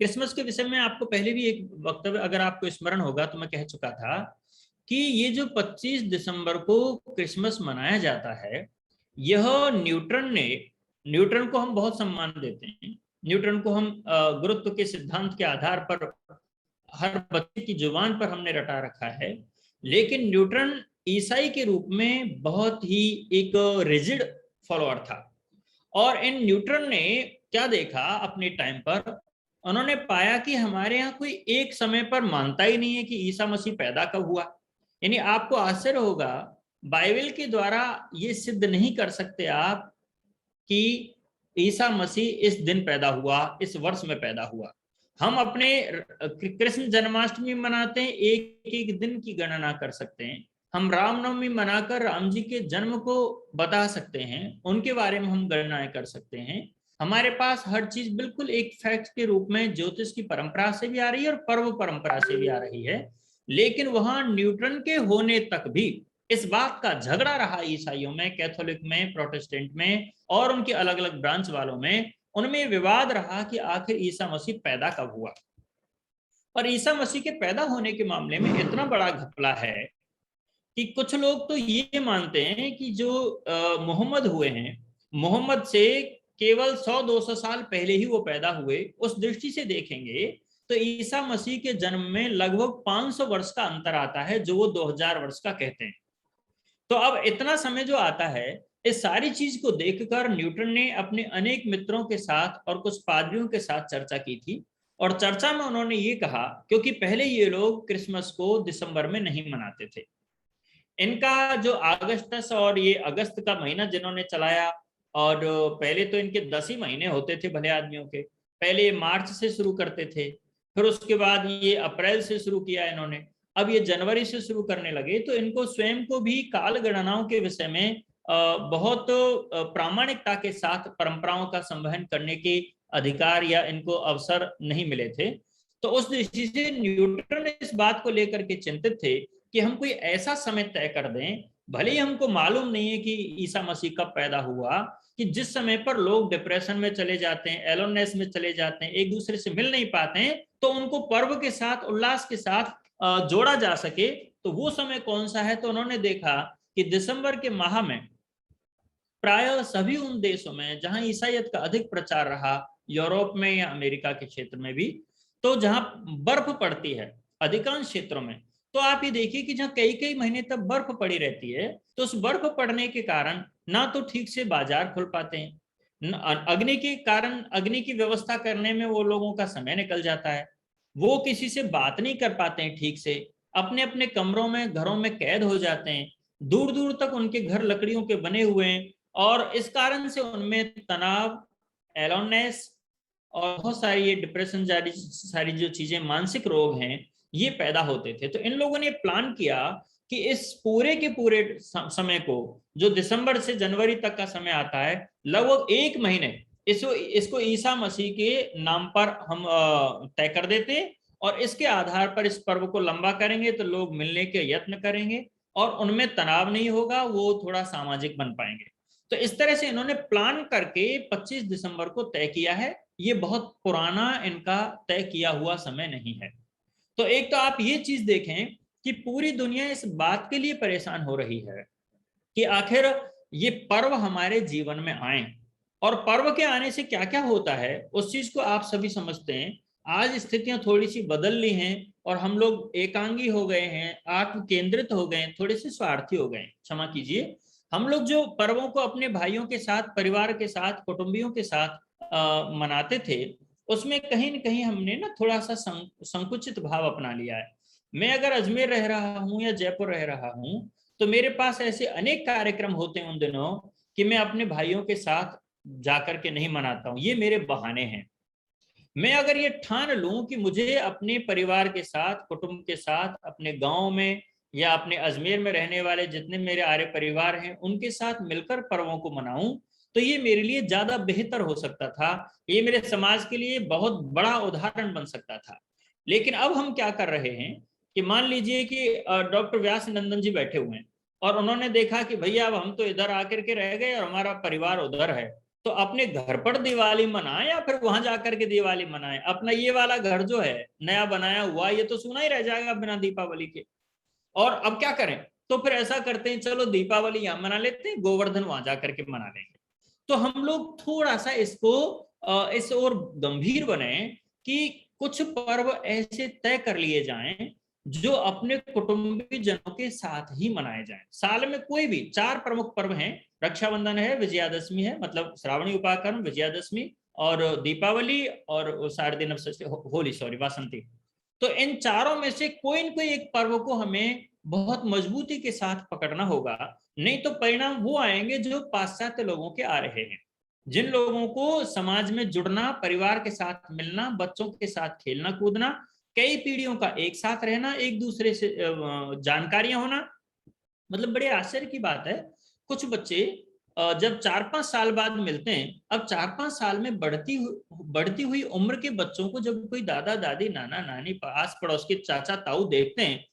क्रिसमस के विषय में आपको पहले भी एक वक्तव्य अगर आपको स्मरण होगा तो मैं कह चुका था कि ये जो 25 दिसंबर को क्रिसमस मनाया जाता है, यह न्यूटन को हम बहुत सम्मान देते हैं। न्यूटन को हम गुरुत्व के सिद्धांत के आधार पर हर बच्चे की जुबान पर हमने रटा रखा है, लेकिन न्यूटन ईसाई के रूप में बहुत ही एक रिजिड फॉलोअर था। और इन न्यूटन ने क्या देखा अपने टाइम पर, उन्होंने पाया कि हमारे यहाँ कोई एक समय पर मानता ही नहीं है कि ईसा मसीह पैदा कब हुआ। यानी आपको आश्चर्य होगा, बाइबल के द्वारा ये सिद्ध नहीं कर सकते आप कि ईसा मसीह इस दिन पैदा हुआ, इस वर्ष में पैदा हुआ। हम अपने कृष्ण जन्माष्टमी मनाते हैं, एक एक दिन की गणना कर सकते हैं। हम रामनवमी मनाकर राम जी के जन्म को बता सकते हैं, उनके बारे में हम गणनाएं कर सकते हैं। हमारे पास हर चीज बिल्कुल एक फैक्ट के रूप में ज्योतिष की परंपरा से भी आ रही है और पर्व परंपरा से भी आ रही है। लेकिन वहां न्यूटन के होने तक भी इस बात का झगड़ा रहा ईसाइयों में, कैथोलिक में, प्रोटेस्टेंट में और उनके अलग अलग ब्रांच वालों में, उनमें विवाद रहा कि आखिर ईसा मसीह पैदा कब हुआ। और ईसा मसीह के पैदा होने के मामले में इतना बड़ा घपला है कि कुछ लोग तो ये मानते हैं कि जो मोहम्मद हुए हैं, मोहम्मद से केवल 100-200 साल पहले ही वो पैदा हुए। उस दृष्टि से देखेंगे तो ईसा मसीह के जन्म में लगभग 500 वर्ष का अंतर आता है, जो वो 2000 वर्ष का कहते हैं। तो अब इतना समय जो आता है, इस सारी चीज को देखकर न्यूटन ने अपने अनेक मित्रों के साथ और कुछ पादरियों के साथ चर्चा की थी। और चर्चा में उन्होंने ये कहा, क्योंकि पहले ये लोग क्रिसमस को दिसंबर में नहीं मनाते थे, इनका जो अगस्टस और ये अगस्त का महीना जिन्होंने चलाया, और पहले तो इनके 10 ही महीने होते थे भले आदमियों के, पहले मार्च से शुरू करते थे, फिर उसके बाद ये अप्रैल से शुरू किया इन्होंने, अब ये जनवरी से शुरू करने लगे। तो इनको स्वयं को भी काल गणनाओं के विषय में बहुत प्रामाणिकता के साथ परंपराओं का संवहन करने के अधिकार या इनको अवसर नहीं मिले थे। तो उस दृष्टि से न्यूटन इस बात को लेकर के चिंतित थे कि हम कोई ऐसा समय तय कर दें, भले ही हमको मालूम नहीं है कि ईसा मसीह कब पैदा हुआ, कि जिस समय पर लोग डिप्रेशन में चले जाते हैं, एलोननेस में चले जाते हैं, एक दूसरे से मिल नहीं पाते हैं, तो उनको पर्व के साथ, उल्लास के साथ जोड़ा जा सके, तो वो समय कौन सा है। तो उन्होंने देखा कि दिसंबर के माह में प्राय सभी उन देशों में जहां ईसाईयत का अधिक प्रचार रहा, यूरोप में या अमेरिका के क्षेत्र में भी, तो जहां बर्फ पड़ती है अधिकांश क्षेत्रों में, तो आप ये देखिए कि जहां कई कई महीने तक बर्फ पड़ी रहती है, तो उस बर्फ पड़ने के कारण ना तो ठीक से बाजार खुल पाते हैं, अग्नि के कारण अग्नि की व्यवस्था करने में वो लोगों का समय निकल जाता है, वो किसी से बात नहीं कर पाते हैं ठीक से, अपने अपने कमरों में, घरों में कैद हो जाते हैं, दूर दूर तक उनके घर लकड़ियों के बने हुए हैं, और इस कारण से उनमें तनाव, एलोननेस और बहुत सारी ये डिप्रेशन जारी सारी जो चीजें, मानसिक रोग हैं, ये पैदा होते थे। तो इन लोगों ने प्लान किया कि इस पूरे के पूरे समय को, जो दिसंबर से जनवरी तक का समय आता है, लगभग 1 महीने इसको ईसा मसीह के नाम पर हम तय कर देते, और इसके आधार पर इस पर्व को लंबा करेंगे तो लोग मिलने के यत्न करेंगे और उनमें तनाव नहीं होगा, वो थोड़ा सामाजिक बन पाएंगे। तो इस तरह से इन्होंने प्लान करके 25 दिसंबर को तय किया है। ये बहुत पुराना इनका तय किया हुआ समय नहीं है। तो एक तो आप ये चीज देखें कि पूरी दुनिया इस बात के लिए परेशान हो रही है कि आखिर ये पर्व हमारे जीवन में आए, और पर्व के आने से क्या क्या होता है उस चीज को आप सभी समझते हैं। आज स्थितियां थोड़ी सी बदल ली हैं और हम लोग एकांगी हो गए हैं, आत्म केंद्रित हो गए, थोड़े से स्वार्थी हो गए, क्षमा कीजिए। हम लोग जो पर्वों को अपने भाइयों के साथ, परिवार के साथ, कुटुंबियों के साथ मनाते थे, उसमें कहीं न कहीं हमने ना थोड़ा सा संकुचित भाव अपना लिया है। मैं अगर अजमेर रह रहा हूँ या जयपुर रह रहा हूँ, तो मेरे पास ऐसे अनेक कार्यक्रम होते हैं उन दिनों कि मैं अपने भाइयों के साथ जाकर के नहीं मनाता हूँ, ये मेरे बहाने हैं। मैं अगर ये ठान लूं कि मुझे अपने परिवार के साथ, कुटुंब के साथ, अपने गांव में या अपने अजमेर में रहने वाले जितने मेरे आर्य परिवार हैं उनके साथ मिलकर पर्वों को मनाऊं, तो ये मेरे लिए ज्यादा बेहतर हो सकता था, ये मेरे समाज के लिए बहुत बड़ा उदाहरण बन सकता था। लेकिन अब हम क्या कर रहे हैं कि मान लीजिए कि डॉक्टर व्यास नंदन जी बैठे हुए हैं और उन्होंने देखा कि भैया अब हम तो इधर आकर के रह गए और हमारा परिवार उधर है, तो अपने घर पर दिवाली मनाएं या फिर वहां जाकर के दिवाली मनाएं। अपना ये वाला घर जो है नया बनाया हुआ, ये तो सूना ही रह जाएगा बिना दीपावली के। और अब क्या करें, तो फिर ऐसा करते हैं, चलो दीपावली यहां मना लेते हैं, गोवर्धन वहां जाकर के मना लेंगे। तो हम लोग थोड़ा सा इसको इस और गंभीर बने कि कुछ पर्व ऐसे तय कर लिए जाएं जो अपने कुटुंबी जनों के साथ ही मनाए जाएं। साल में कोई भी 4 प्रमुख पर्व हैं, रक्षाबंधन है, विजयादशमी है, मतलब श्रावणी उपाकर्म, विजयादशमी और दीपावली और शारदीय नववर्ष, होली, सॉरी, वासंती। तो इन चारों में से कोई न कोई एक पर्व को हमें बहुत मजबूती के साथ पकड़ना होगा, नहीं तो परिणाम वो आएंगे जो पाश्चात्य लोगों के आ रहे हैं, जिन लोगों को समाज में जुड़ना, परिवार के साथ मिलना, बच्चों के साथ खेलना कूदना, कई पीढ़ियों का एक साथ रहना, एक दूसरे से जानकारियां होना। मतलब बड़े आश्चर्य की बात है, कुछ बच्चे जब 4-5 साल बाद मिलते हैं, अब 4-5 साल में बढ़ती हुई उम्र के बच्चों को जब कोई दादा दादी, नाना नानी, पास पड़ोस के चाचा ताऊ देखते हैं,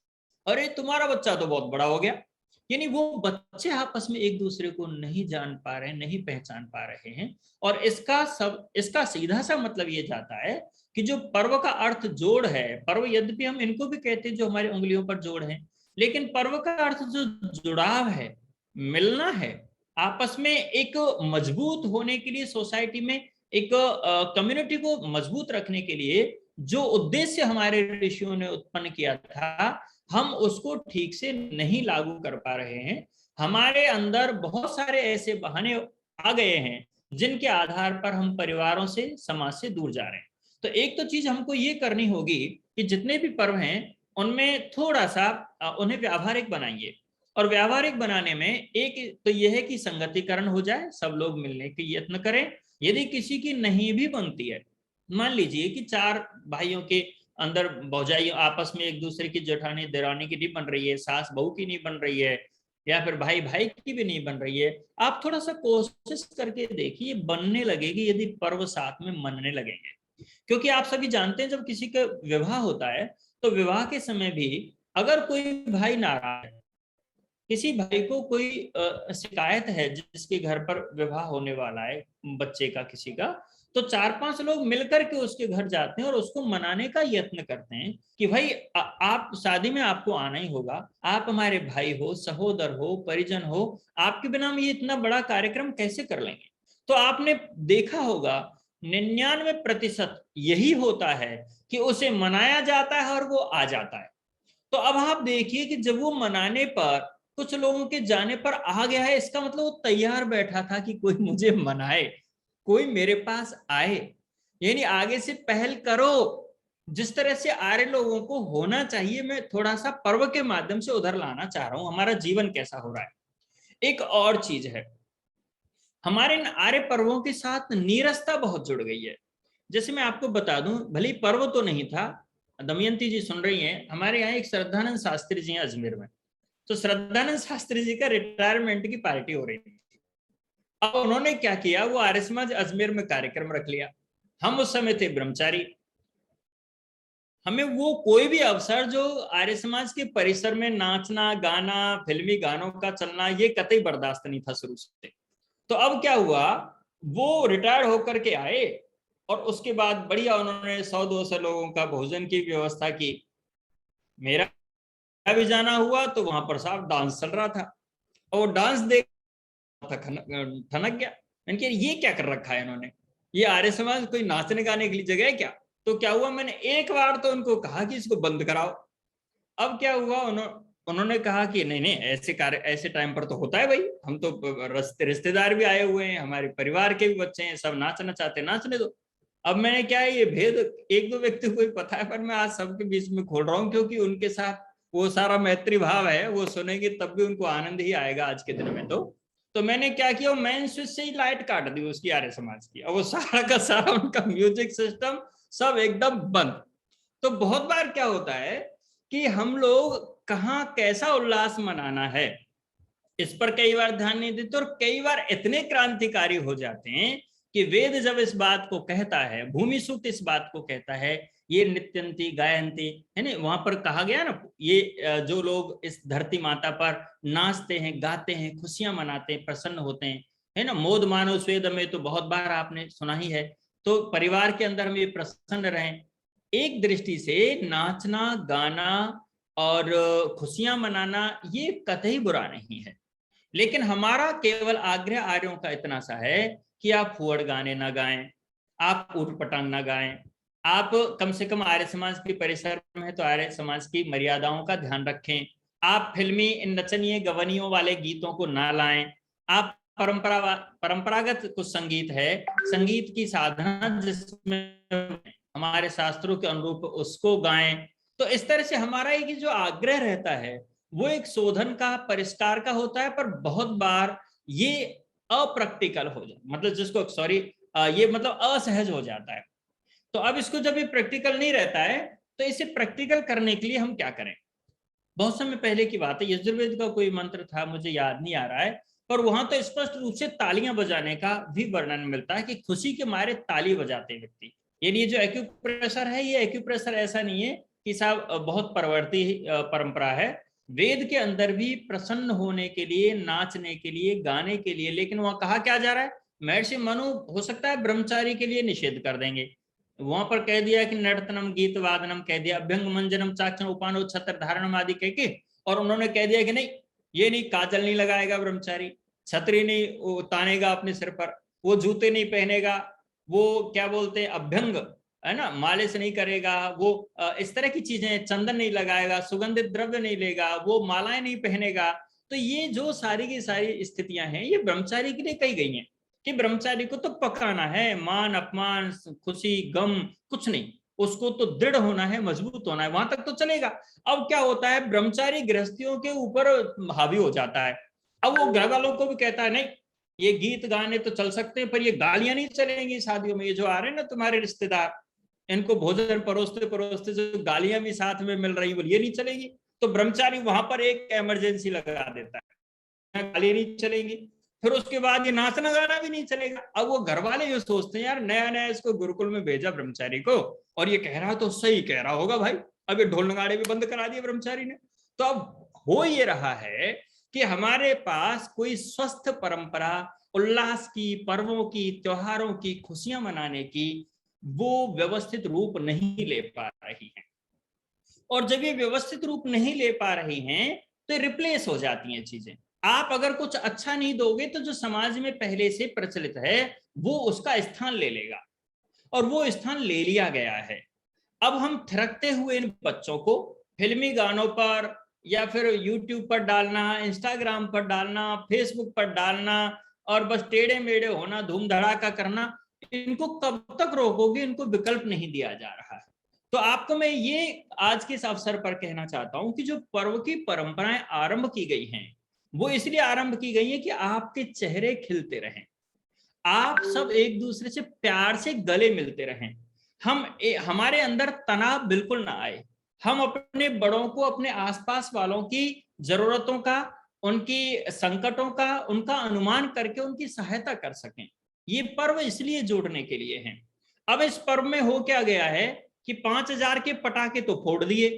अरे तुम्हारा बच्चा तो बहुत बड़ा हो गया। यानी वो बच्चे आपस में एक दूसरे को नहीं जान पा रहे हैं, नहीं पहचान पा रहे हैं। और इसका सीधा सा मतलब ये जाता है कि जो पर्व का अर्थ जोड़ है, पर्व यद्यपि हम इनको भी कहते हैं जो हमारी उंगलियों पर जोड़ है, लेकिन पर्व का अर्थ जो जुड़ाव है, मिलना है, आपस में एक मजबूत होने के लिए, सोसाइटी में एक कम्युनिटी को मजबूत रखने के लिए जो उद्देश्य हमारे ऋषियों ने उत्पन्न किया था, हम उसको ठीक से नहीं लागू कर पा रहे हैं। हमारे अंदर बहुत सारे ऐसे बहाने आ गए हैं जिनके आधार पर हम परिवारों से, समाज से दूर जा रहे हैं। तो एक तो चीज हमको ये करनी होगी कि जितने भी पर्व हैं उनमें थोड़ा सा उन्हें व्यावहारिक बनाइए। और व्यावहारिक बनाने में एक तो यह है कि संगतिकरण हो जाए, सब लोग मिलने के यत्न करें। यदि किसी की नहीं भी बनती है, मान लीजिए कि 4 भाइयों के अंदर भौजाई आपस में एक दूसरे की, जेठानी देरानी की नहीं बन रही है, सास बहू की नहीं बन रही है, या फिर भाई भाई की भी नहीं बन रही है, आप थोड़ा सा कोशिश करके देखिए, बनने लगेगी यदि पर्व साथ में मनने लगेंगे। क्योंकि आप सभी जानते हैं जब किसी का विवाह होता है तो विवाह के समय भी अगर कोई भाई नाराज है, किसी भाई को कोई शिकायत है जिसके घर पर विवाह होने वाला है बच्चे का किसी का, तो 4-5 लोग मिलकर के उसके घर जाते हैं और उसको मनाने का यत्न करते हैं कि भाई आप शादी में आपको आना ही होगा, आप हमारे भाई हो, सहोदर हो, परिजन हो, आपके बिना हम ये इतना बड़ा कार्यक्रम कैसे कर लेंगे। तो आपने देखा होगा 99% यही होता है कि उसे मनाया जाता है और वो आ जाता है। तो अब आप देखिए कि जब वो मनाने पर कुछ लोगों के जाने पर आ गया है, इसका मतलब वो तैयार बैठा था कि कोई मुझे मनाए, कोई मेरे पास आए, यानी आगे से पहल करो। जिस तरह से आर्य लोगों को होना चाहिए, मैं थोड़ा सा पर्व के माध्यम से उधर लाना चाह रहा हूं, हमारा जीवन कैसा हो रहा है। एक और चीज है, हमारे इन आर्य पर्वों के साथ नीरसता बहुत जुड़ गई है। जैसे मैं आपको बता दूं, भले पर्व तो नहीं था, दमयंती जी सुन रही हैं, हमारे यहाँ एक श्रद्धानंद शास्त्री जी हैं अजमेर में, तो श्रद्धानंद शास्त्री जी का रिटायरमेंट की पार्टी हो रही थी। अब उन्होंने क्या किया, वो आर्य समाज अजमेर में कार्यक्रम रख लिया। हम उस समय थे ब्रह्मचारी, हमें वो कोई भी अवसर जो आर्य समाज के परिसर में नाचना गाना, फिल्मी गानों का चलना, ये कतई बर्दाश्त नहीं था शुरू से। तो अब क्या हुआ, वो रिटायर होकर के आए और उसके बाद बढ़िया उन्होंने 100-200 लोगों का भोजन की व्यवस्था की। मेरा भी जाना हुआ तो वहां पर साहब डांस चल रहा था, और डांस देख ठनक गया। मैंने ये क्या कर रखा है इन्होंने, ये आर्य समाज कोई नाचने गाने के लिए जगह है क्या। तो क्या हुआ, मैंने एक बार तो उनको कहा कि इसको बंद कराओ। अब क्या हुआ, उन्होंने कहा कि नहीं नहीं, ऐसे कार्य ऐसे टाइम पर तो होता है भाई, हम तो रिश्तेदार भी आए हुए हैं, हमारे परिवार के भी बच्चे हैं, सब नाचना चाहते हैं, नाचने दो। अब मैंने क्या है, ये भेद एक दो व्यक्ति को ही पता है, पर मैं आज सबके बीच में खोल रहा हूँ, क्योंकि उनके साथ वो सारा मैत्री भाव है, वो सुनेंगे तब भी उनको आनंद ही आएगा आज के दिन में। तो मैंने क्या किया, मेन स्विच से ही लाइट काट दी उसकी आर्य समाज की, और वो सारा का सारा उनका म्यूजिक सिस्टम सब एकदम बंद। तो बहुत बार क्या होता है कि हम लोग कहाँ कैसा उल्लास मनाना है, इस पर कई बार ध्यान नहीं देते, और कई बार इतने क्रांतिकारी हो जाते हैं कि वेद जब इस बात को कहता है, भूमि सूक्त इस बात को कहता है, ये नित्यंती गायंती है ना, वहां पर कहा गया ना, ये जो लोग इस धरती माता पर नाचते हैं, गाते हैं, खुशियां मनाते हैं, प्रसन्न होते हैं, है ना, मोद मानो स्वेद में, तो बहुत बार आपने सुना ही है। तो परिवार के अंदर हम ये प्रसन्न रहें, एक दृष्टि से नाचना गाना और खुशियां मनाना ये कतई बुरा नहीं है। लेकिन हमारा केवल आग्रह आर्यों का इतना सा है कि आप फुअड़ गाने ना गाएं, आप ऊट पटांग ना गाएं, आप कम से कम आर्य समाज के परिसर में है तो आर्य समाज की मर्यादाओं का ध्यान रखें, आप फिल्मी नचनिए गवनियों वाले गीतों को ना लाएं, आप परंपरागत कुछ संगीत है, संगीत की साधना जिसमें हमारे शास्त्रों के अनुरूप उसको गाएं। तो इस तरह से हमारा एक जो आग्रह रहता है वो एक शोधन का, परिष्कार का होता है, पर बहुत बार ये अप्रैक्टिकल हो जाता, मतलब जिसको सॉरी ये मतलब असहज हो जाता है। तो अब इसको जब ये प्रैक्टिकल नहीं रहता है, तो इसे प्रैक्टिकल करने के लिए हम क्या करें। बहुत समय पहले की बात है, यजुर्वेद का कोई मंत्र था, मुझे याद नहीं आ रहा है, पर वहां तो स्पष्ट रूप से तालियां बजाने का भी वर्णन मिलता है कि खुशी के मारे ताली बजाते व्यक्ति। यानी ये जो एक्यूप्रेशर है, ये एक्यूप्रेशर ऐसा नहीं है कि साहब बहुत परवर्ती परंपरा है, वेद के अंदर भी प्रसन्न होने के लिए, नाचने के लिए, गाने के लिए, लेकिन वहां कहा क्या जा रहा है, महर्षि मनु हो सकता है ब्रह्मचारी के लिए निषेध कर देंगे, वहां पर कह दिया कि नर्तनम गीत वादनम कह दिया, अभ्यंग मंजनम चाक्षण उपानो छत्र धारणम आदि कह के, और उन्होंने कह दिया कि नहीं, ये नहीं, काजल नहीं लगाएगा ब्रह्मचारी, छतरी नहीं तानेगा अपने सिर पर, वो जूते नहीं पहनेगा, वो क्या बोलते हैं अभ्यंग है ना, मालिश नहीं करेगा, वो इस तरह की चीजें, चंदन नहीं लगाएगा, सुगंधित द्रव्य नहीं लेगा, वो मालाएं नहीं पहनेगा। तो ये जो सारी की सारी स्थितियां हैं, ये ब्रह्मचारी के लिए कही गई हैं कि ब्रह्मचारी को तो पकाना है, मान अपमान खुशी गम कुछ नहीं, उसको तो दृढ़ होना है, मजबूत होना है, वहां तक तो चलेगा। अब क्या होता है, ब्रह्मचारी गृहस्थियों के ऊपर हावी हो जाता है, अब वो घर वालों को भी कहता है नहीं, ये गीत गाने तो चल सकते हैं पर ये गालियां नहीं चलेंगी शादियों में, ये जो आ रहे हैं ना तुम्हारे रिश्तेदार, इनको भोजन परोसते परोसते जो गालियां भी साथ में मिल रही, बोल ये नहीं चलेगी। तो ब्रह्मचारी वहां पर एक इमरजेंसी लगा देता है, गाली नहीं चलेगी, फिर उसके बाद ये नाचना गाना भी नहीं चलेगा। अब वो घर वाले ये सोचते हैं यार नया नया इसको गुरुकुल में भेजा ब्रह्मचारी को, और ये कह रहा तो सही कह रहा होगा भाई, अब ये ढोल नगाड़े भी बंद करा दिए ब्रह्मचारी ने, तो अब हो ये रहा है कि हमारे पास कोई स्वस्थ परंपरा, उल्लास की, पर्वों की, त्योहारों की, खुशियां मनाने की वो व्यवस्थित रूप नहीं ले पा रही है। और जब ये व्यवस्थित रूप नहीं ले पा रही हैं तो रिप्लेस हो जाती हैं चीजें। आप अगर कुछ अच्छा नहीं दोगे तो जो समाज में पहले से प्रचलित है वो उसका स्थान ले लेगा, और वो स्थान ले लिया गया है। अब हम थिरकते हुए इन बच्चों को फिल्मी गानों पर या फिर यूट्यूब पर डालना, इंस्टाग्राम पर डालना, फेसबुक पर डालना और बस टेढ़े मेढ़े होना, धूम धड़ाका करना, इनको कब तक रोकोगे? इनको विकल्प नहीं दिया जा रहा है। तो आपको मैं ये आज के इस अवसर पर कहना चाहता हूं कि जो पर्व की परंपराएं आरंभ की गई हैं वो इसलिए आरंभ की गई है कि आपके चेहरे खिलते रहें, आप सब एक दूसरे से प्यार से गले मिलते रहें, हमारे अंदर तनाव बिल्कुल ना आए, हम अपने बड़ों को, अपने आसपास वालों की जरूरतों का, उनकी संकटों का, उनका अनुमान करके उनकी सहायता कर सकें। ये पर्व इसलिए जोड़ने के लिए हैं। अब इस पर्व में हो क्या गया है कि 5000 के पटाखे तो फोड़ दिए,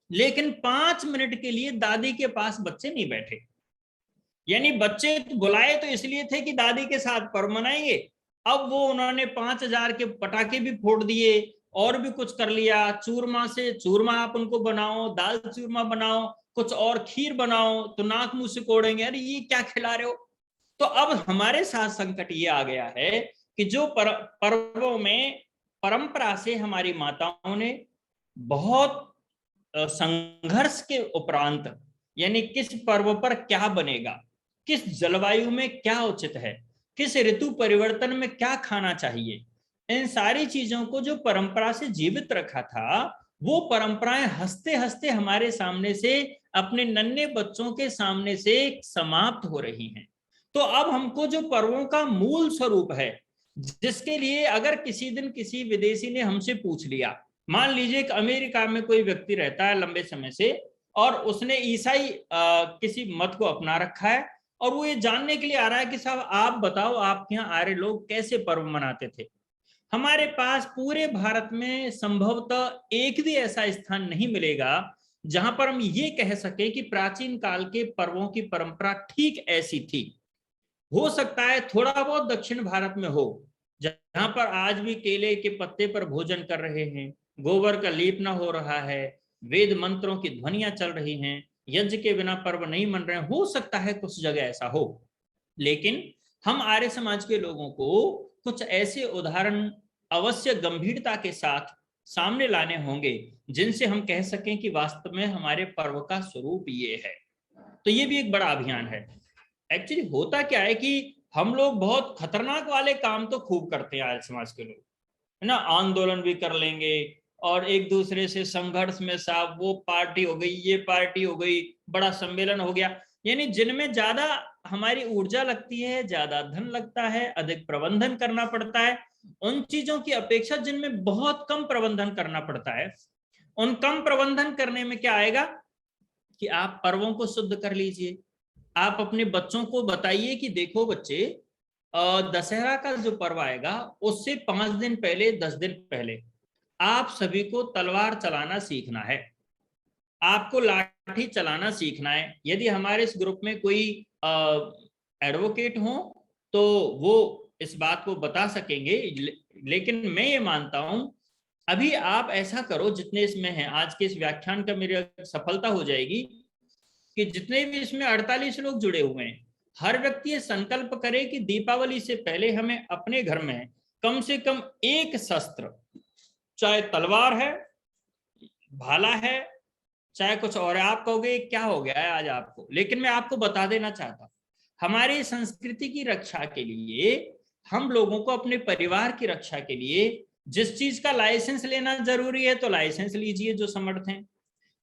लेकिन 5 मिनट के लिए दादी के पास बच्चे नहीं बैठे। यानी बच्चे बुलाए तो इसलिए थे कि दादी के साथ पर्व मनाएंगे, अब वो उन्होंने 5000 के पटाखे भी फोड़ दिए और भी कुछ कर लिया। चूरमा से चूरमा आप उनको बनाओ, दाल चूरमा बनाओ, कुछ और खीर बनाओ तो नाक मुंह से कोड़ेंगे, अरे ये क्या खिला रहे हो। तो अब हमारे साथ संकट ये आ गया है कि जो पर्वों में परंपरा से हमारी माताओं ने बहुत संघर्ष के उपरांत, यानी किस पर्व पर क्या बनेगा, किस जलवायु में क्या उचित है, किस ऋतु परिवर्तन में क्या खाना चाहिए, इन सारी चीजों को जो परंपरा से जीवित रखा था वो परंपराएं हंसते हंसते हमारे सामने से, अपने नन्हे बच्चों के सामने से समाप्त हो रही हैं। तो अब हमको जो पर्वों का मूल स्वरूप है, जिसके लिए अगर किसी दिन किसी विदेशी ने हमसे पूछ लिया, मान लीजिए एक अमेरिका में कोई व्यक्ति रहता है लंबे समय से और उसने ईसाई किसी मत को अपना रखा है और वो ये जानने के लिए आ रहा है कि साहब आप बताओ आपके यहाँ आर्य लोग कैसे पर्व मनाते थे। हमारे पास पूरे भारत में संभवतः एक भी ऐसा स्थान नहीं मिलेगा जहां पर हम ये कह सके कि प्राचीन काल के पर्वों की परंपरा ठीक ऐसी थी। हो सकता है थोड़ा बहुत दक्षिण भारत में हो, जहां पर आज भी केले के पत्ते पर भोजन कर रहे हैं, गोबर का लीपना हो रहा है, वेद मंत्रों की ध्वनियां चल रही हैं, यज्ञ के बिना पर्व नहीं मन रहे हैं, हो सकता है कुछ जगह ऐसा हो। लेकिन हम आर्य समाज के लोगों को कुछ ऐसे उदाहरण अवश्य गंभीरता के साथ सामने लाने होंगे जिनसे हम कह सकें कि वास्तव में हमारे पर्व का स्वरूप ये है। तो ये भी एक बड़ा अभियान है। एक्चुअली होता क्या है कि हम लोग बहुत खतरनाक वाले काम तो खूब करते हैं आर्य समाज के लोग, है ना, आंदोलन भी कर लेंगे और एक दूसरे से संघर्ष में, साहब वो पार्टी हो गई, ये पार्टी हो गई, बड़ा सम्मेलन हो गया, यानी जिनमें ज्यादा हमारी ऊर्जा लगती है, ज्यादा धन लगता है, अधिक प्रबंधन करना पड़ता है, उन चीजों की अपेक्षा जिनमें बहुत कम प्रबंधन करना पड़ता है, उन कम प्रबंधन करने में क्या आएगा कि आप पर्वों को शुद्ध कर लीजिए। आप अपने बच्चों को बताइए कि देखो बच्चे, दशहरा का जो पर्व आएगा उससे 5 दिन पहले, 10 दिन पहले आप सभी को तलवार चलाना सीखना है, आपको लाठी चलाना सीखना है। यदि हमारे इस ग्रुप में कोई एडवोकेट हो तो वो इस बात को बता सकेंगे, लेकिन मैं ये मानता हूं अभी आप ऐसा करो, जितने इसमें हैं, आज के इस व्याख्यान का मेरी सफलता हो जाएगी कि जितने भी इसमें 48 लोग जुड़े हुए हैं, हर व्यक्ति ये संकल्प करे कि दीपावली से पहले हमें अपने घर में कम से कम एक शस्त्र, चाहे तलवार है, भाला है, चाहे कुछ और है, आप कहोगे क्या हो गया है आज आपको, लेकिन मैं आपको बता देना चाहता हूं हमारी संस्कृति की रक्षा के लिए, हम लोगों को अपने परिवार की रक्षा के लिए जिस चीज का लाइसेंस लेना जरूरी है तो लाइसेंस लीजिए जो समर्थ हैं,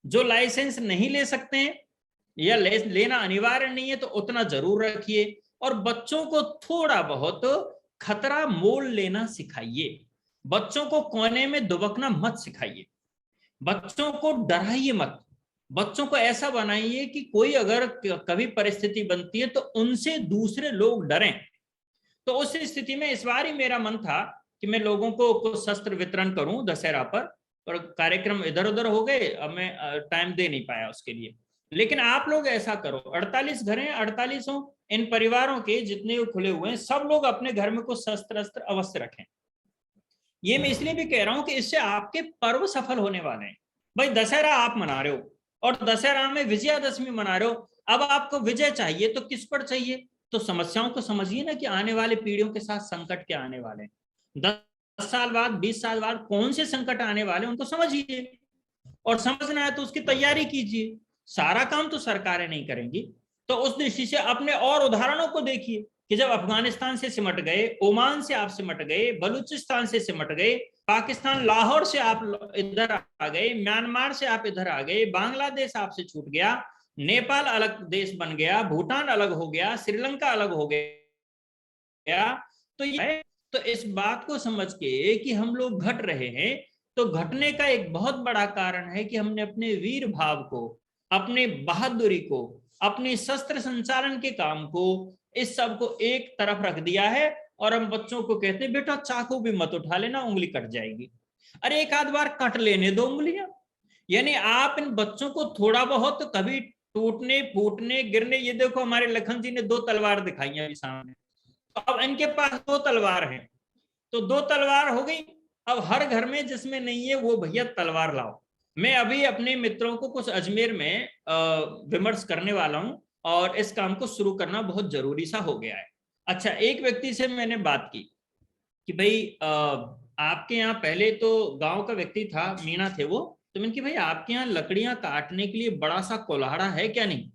जो लाइसेंस नहीं ले सकते हैं या लेना अनिवार्य नहीं है तो उतना जरूर रखिए, और बच्चों को थोड़ा बहुत खतरा मोल लेना सिखाइए, बच्चों को कोने में दुबकना मत सिखाइए, बच्चों को डराइए मत, बच्चों को ऐसा बनाइए कि कोई अगर कभी परिस्थिति बनती है तो उनसे दूसरे लोग डरें। तो उस स्थिति में इस बार ही मेरा मन था कि मैं लोगों को कुछ शस्त्र वितरण करूं दशहरा पर, और कार्यक्रम इधर उधर हो गए, अब मैं टाइम दे नहीं पाया उसके लिए। लेकिन आप लोग ऐसा करो, 48 घर हैं, 48 इन परिवारों के जितने खुले हुए हैं सब लोग अपने घर में कुछ शस्त्र अस्त्र अवश्य रखें। ये मैं इसलिए भी कह रहा हूं कि इससे आपके पर्व सफल होने वाले हैं। भाई दशहरा आप मना रहे हो और दशहरा में विजयादशमी मना रहे हो, अब आपको विजय चाहिए तो किस पर चाहिए? तो समस्याओं को समझिए ना कि आने वाले पीढ़ियों के साथ संकट क्या आने वाले हैं, 10 साल बाद 20 साल बाद कौन से संकट आने वाले उनको समझिए, और समझना है तो उसकी तैयारी कीजिए। सारा काम तो सरकारें नहीं करेंगी। तो उस दृष्टि से अपने और उदाहरणों को देखिए कि जब अफगानिस्तान से सिमट गए, ओमान से आप सिमट गए, बलूचिस्तान से सिमट गए, पाकिस्तान लाहौर से आप इधर आ गए, म्यांमार से आप इधर आ गए, बांग्लादेश आपसे छूट गया, नेपाल अलग देश बन गया, भूटान अलग हो गया, श्रीलंका अलग हो गया। तो ये तो इस बात को समझ के कि हम लोग घट रहे हैं, तो घटने का एक बहुत बड़ा कारण है कि हमने अपने वीर भाव को, अपने बहादुरी को, अपने शस्त्र संचालन के काम को, इस सब को एक तरफ रख दिया है। और हम बच्चों को कहते हैं बेटा चाकू भी मत उठा लेना, उंगली कट जाएगी। अरे एक आध बार कट लेने दो उंगलियां। यानी आप इन बच्चों को थोड़ा बहुत कभी टूटने फूटने गिरने, ये देखो हमारे लखन जी ने 2 तलवार दिखाई अभी सामने, अब इनके पास 2 तलवार हैं, तो 2 तलवार हो गई। अब हर घर में जिसमें नहीं है वो भैया तलवार लाओ। मैं अभी अपने मित्रों को कुछ अजमेर में विमर्श करने वाला हूं, और इस काम को शुरू करना बहुत जरूरी सा हो गया है। अच्छा, एक व्यक्ति से मैंने बात की कि भाई आपके यहाँ पहले तो गांव का व्यक्ति था, मीणा थे वो, तो मैंने कि भाई आपके यहाँ लकड़ियां काटने के लिए बड़ा सा कुल्हाड़ा है क्या? नहीं,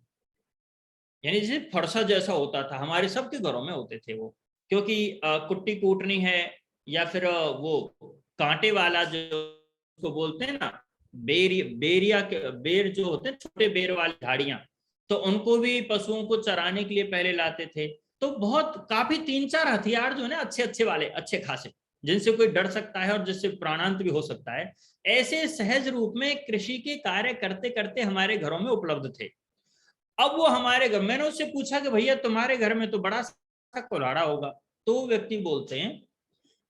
यानी जैसे फरसा जैसा होता था, हमारे सबके घरों में होते थे वो, क्योंकि कुट्टी कूटनी है, या फिर वो कांटे वाला जो उसको बोलते हैं ना, बेरिया के बेर जो होते हैं, छोटे बेर वाली झाड़ियां, तो उनको भी पशुओं को चराने के लिए पहले लाते थे। तो बहुत काफी 3-4 हथियार जो है ना, अच्छे अच्छे वाले, अच्छे खासे, जिनसे कोई डर सकता है और जिससे प्राणांत भी हो सकता है, ऐसे सहज रूप में कृषि के कार्य करते करते हमारे घरों में उपलब्ध थे। अब वो हमारे घर, मैंने उससे पूछा कि भैया तुम्हारे घर में तो बड़ा सा कुल्हाड़ा होगा, तो वो व्यक्ति बोलते हैं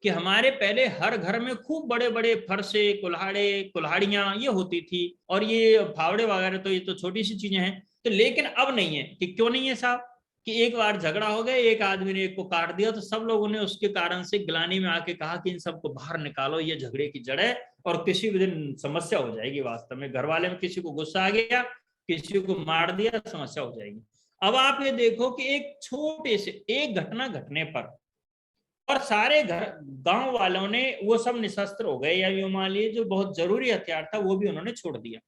कि हमारे पहले हर घर में खूब बड़े बड़े फरसे, कुल्हाड़े, कुल्हाड़ियां ये होती थी, और ये फावड़े वगैरह तो ये तो छोटी सी चीजें हैं। तो लेकिन अब नहीं है। कि क्यों नहीं है साहब? कि एक बार झगड़ा हो गया, एक आदमी ने एक को काट दिया, तो सब लोगों ने उसके कारण से ग्लानि में आके कहा कि इन सबको बाहर निकालो, ये झगड़े की जड़ है, और किसी भी दिन समस्या हो जाएगी। वास्तव में घर वाले में किसी को गुस्सा आ गया, किसी को मार दिया, समस्या हो जाएगी। अब आप ये देखो कि एक छोटे से एक घटना घटने पर और सारे घर गांव वालों ने वो सब निशस्त्र हो गए, या ये मान लीजिए जो बहुत जरूरी हथियार था वो भी उन्होंने छोड़ दिया।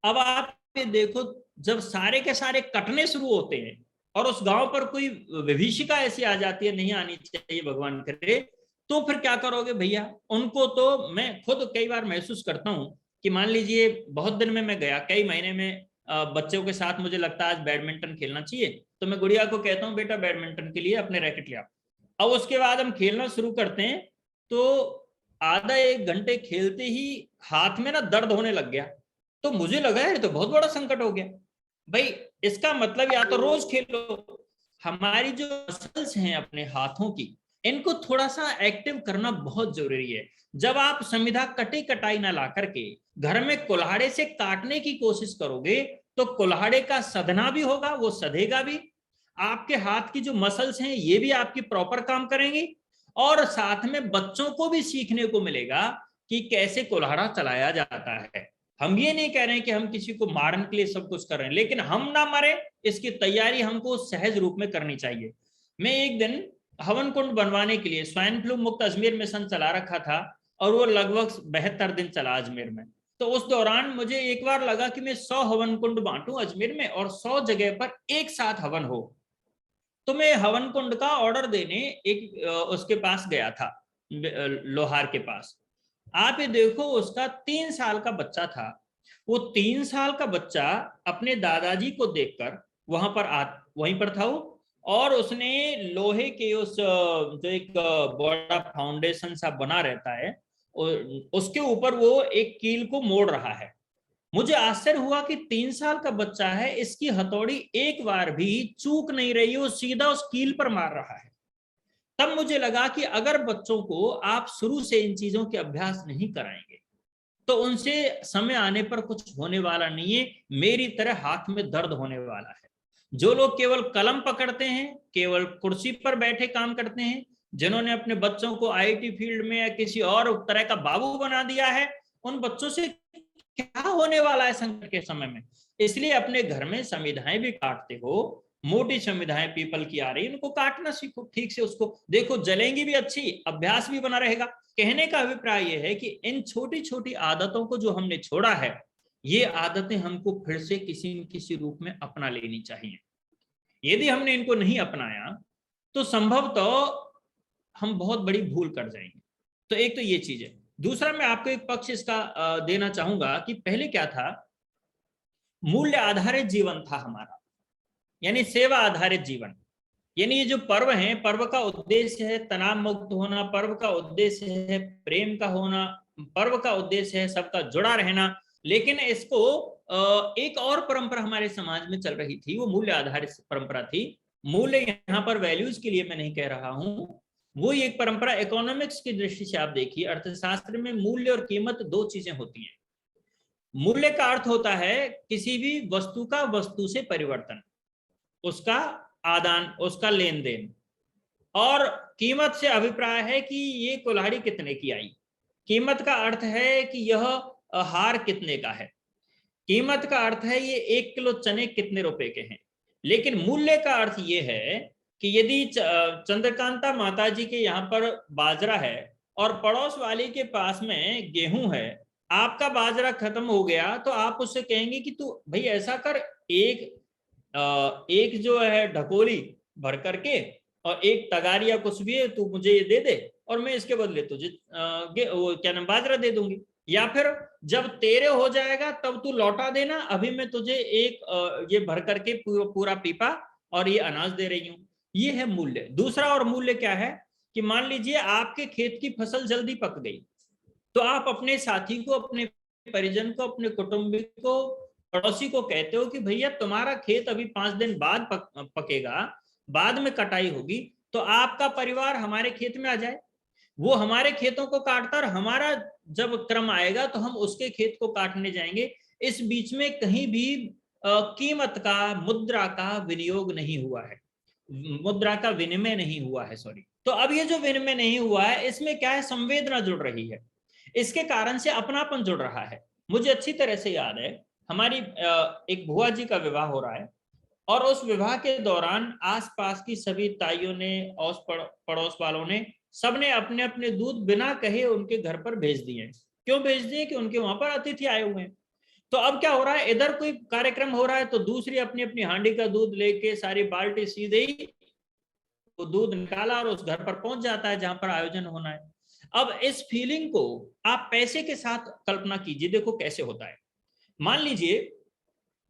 अब आप ये देखो, जब सारे के सारे कटने शुरू होते हैं और उस गांव पर कोई विभीषिका ऐसी आ जाती है, नहीं आनी चाहिए भगवान करे, तो फिर क्या करोगे भैया? उनको तो मैं खुद कई बार महसूस करता हूं कि मान लीजिए बहुत दिन में मैं गया, कई महीने में बच्चों के साथ मुझे लगता है आज बैडमिंटन खेलना चाहिए, तो मैं गुड़िया को कहता हूँ बेटा बैडमिंटन के लिए अपने रैकेट ले आओ। अब उसके बाद हम खेलना शुरू करते हैं, तो आधा 1 घंटे खेलते ही हाथ में ना दर्द होने लग गया। तो मुझे लगा यार तो बहुत बड़ा संकट हो गया भाई। इसका मतलब या तो रोज खेलो, हमारी जो मसल्स हैं अपने हाथों की, इनको थोड़ा सा एक्टिव करना बहुत जरूरी है। जब आप संविधा कटी कटाई ना ला करके घर में कुल्हाड़े से काटने की कोशिश करोगे, तो कुल्हाड़े का सधना भी होगा, वो सधेगा भी, आपके हाथ की जो मसल्स हैं ये भी आपकी प्रॉपर काम करेंगी, और साथ में बच्चों को भी सीखने को मिलेगा कि कैसे कुल्हाड़ा चलाया जाता है। हम ये नहीं कह रहे हैं कि हम किसी को मारने के लिए सब कुछ कर रहे हैं, लेकिन हम ना मरे इसकी तैयारी हमको सहज रूप में करनी चाहिए। मैं एक दिन हवन कुंड बनवाने के लिए स्वाइन फ्लू मुक्त अजमेर मिशन चला रखा था, और वो लगभग 72 दिन चला अजमेर में। तो उस दौरान मुझे एक बार लगा कि मैं 100 हवन कुंड बांटूं अजमेर में, और 100 जगह पर एक साथ हवन हो। तो मैं हवन कुंड का ऑर्डर देने एक उसके पास गया था, लोहार के पास। आप ये देखो, उसका 3 साल का बच्चा था। वो 3 साल का बच्चा अपने दादाजी को देखकर वहीं पर था वो, और उसने लोहे के उस जो एक बड़ा फाउंडेशन सा बना रहता है, उसके ऊपर वो एक कील को मोड़ रहा है। मुझे आश्चर्य हुआ कि 3 साल का बच्चा है, इसकी हथौड़ी एक बार भी चूक नहीं रही है, वो सीधा उस कील पर मार रहा है। तब मुझे लगा कि अगर बच्चों को आप शुरू से इन चीजों के अभ्यास नहीं कराएंगे, तो उनसे समय आने पर कुछ होने वाला नहीं है, मेरी तरह हाथ में दर्द होने वाला है। जो लोग केवल कलम पकड़ते हैं, केवल कुर्सी पर बैठे काम करते हैं, जिन्होंने अपने बच्चों को आईटी फील्ड में या किसी और तरह का बाबू बना दिया है, उन बच्चों से क्या होने वाला है संकट के समय में। इसलिए अपने घर में संविधाएं भी काटते हो, मोटी संविधाएं पीपल की आ रही, उनको काटना सीखो ठीक से, उसको देखो जलेंगी भी अच्छी, अभ्यास भी बना रहेगा। कहने का अभिप्राय यह है कि इन छोटी छोटी आदतों को जो हमने छोड़ा है, ये आदतें हमको फिर से किसी न किसी रूप में अपना लेनी चाहिए। यदि हमने इनको नहीं अपनाया तो संभव तो हम बहुत बड़ी भूल कर जाएंगे। तो एक तो ये चीज है। दूसरा, मैं आपको एक पक्ष इसका देना चाहूंगा कि पहले क्या था, मूल्य आधारित जीवन था हमारा, यानी सेवा आधारित जीवन। यानी ये जो पर्व है, पर्व का उद्देश्य है तनाव मुक्त होना, पर्व का उद्देश्य है प्रेम का होना, पर्व का उद्देश्य है सबका जुड़ा रहना। लेकिन इसको एक और परंपरा हमारे समाज में चल रही थी, वो मूल्य आधारित परंपरा थी। मूल्य यहाँ पर वैल्यूज के लिए मैं नहीं कह रहा हूं, वो एक परंपरा इकोनॉमिक्स की दृष्टि से आप देखिए, अर्थशास्त्र में मूल्य और कीमत दो चीजें होती हैं। मूल्य का अर्थ होता है किसी भी वस्तु का वस्तु से परिवर्तन, उसका आदान, उसका लेन देन। और कीमत से अभिप्राय है कि ये कुल्हाड़ी कितने की आई। कीमत का अर्थ है कि यह हार कितने का है। कीमत का अर्थ है ये 1 किलो चने कितने रुपए के हैं। लेकिन मूल्य का अर्थ ये है कि यदि चंद्रकांता माता जी के यहाँ पर बाजरा है और पड़ोस वाली के पास में गेहूं है, आपका बाजरा खत्म हो गया तो आप उससे कहेंगे कि तू भाई ऐसा कर, एक जो है ढकोली भर करके और एक तगारी या कुछ भी है, तू मुझे ये दे दे और मैं इसके बदले तुझे वो क्या नाम बाजरा दे दूंगी। या फिर जब तेरे हो जाएगा तब तू लौटा देना, अभी मैं तुझे एक ये भर करके पूरा पीपा और ये अनाज दे रही हूँ। ये है मूल्य। दूसरा और मूल्य क्या है कि मान लीजिए आपके खेत की फसल जल्दी पक गई, तो आप अपने साथी को, अपने परिजन को, अपने कुटुंबी को, पड़ोसी को कहते हो कि भैया तुम्हारा खेत अभी 5 दिन बाद पकेगा, बाद में कटाई होगी, तो आपका परिवार हमारे खेत में आ जाए। वो हमारे खेतों को काटता और हमारा जब क्रम आएगा तो हम उसके खेत को काटने जाएंगे। इस बीच में कहीं भी कीमत का, मुद्रा का विनियोग नहीं हुआ है, मुद्रा का विनिमय नहीं हुआ है, सॉरी। तो अब ये जो विनिमय नहीं हुआ है, इसमें क्या है, संवेदना जुड़ रही है, इसके कारण से अपनापन जुड़ रहा है। मुझे अच्छी तरह से याद है, हमारी एक बुआ जी का विवाह हो रहा है और उस विवाह के दौरान आसपास की सभी ताइयों ने और पड़ोस वालों ने सबने अपने अपने दूध बिना कहे उनके घर पर भेज दिए। क्यों भेज दिए? कि उनके वहां पर अतिथि आए हुए हैं। तो अब क्या हो रहा है, इधर कोई कार्यक्रम हो रहा है तो दूसरी अपनी अपनी हांडी का दूध लेके सारी बाल्टी सीधे ही वो दूध निकाला और उस घर पर पहुंच जाता है जहां पर आयोजन होना है। अब इस फीलिंग को आप पैसे के साथ कल्पना कीजिए, देखो कैसे होता है। मान लीजिए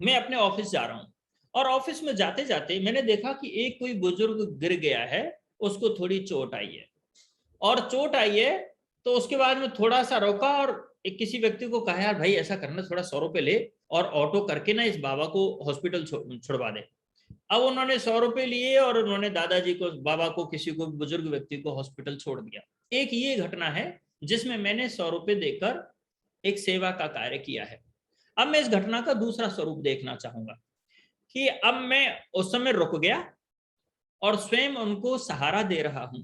मैं अपने ऑफिस जा रहा हूं और ऑफिस में जाते जाते मैंने देखा कि एक कोई बुजुर्ग गिर गया है, उसको थोड़ी चोट आई है। और चोट आई है तो उसके बाद में थोड़ा सा रोका और एक किसी व्यक्ति को कहा, यार भाई ऐसा करना, थोड़ा 100 रुपए ले और ऑटो करके ना इस बाबा को हॉस्पिटल छुड़वा दे। अब उन्होंने 100 रुपए लिए और उन्होंने दादाजी को, बाबा को, किसी को, बुजुर्ग व्यक्ति को हॉस्पिटल छोड़ दिया। एक ये घटना है जिसमें मैंने 100 रुपए देकर एक सेवा का कार्य किया है। अब मैं इस घटना का दूसरा स्वरूप देखना चाहूंगा कि अब मैं उस समय रुक गया और स्वयं उनको सहारा दे रहा हूं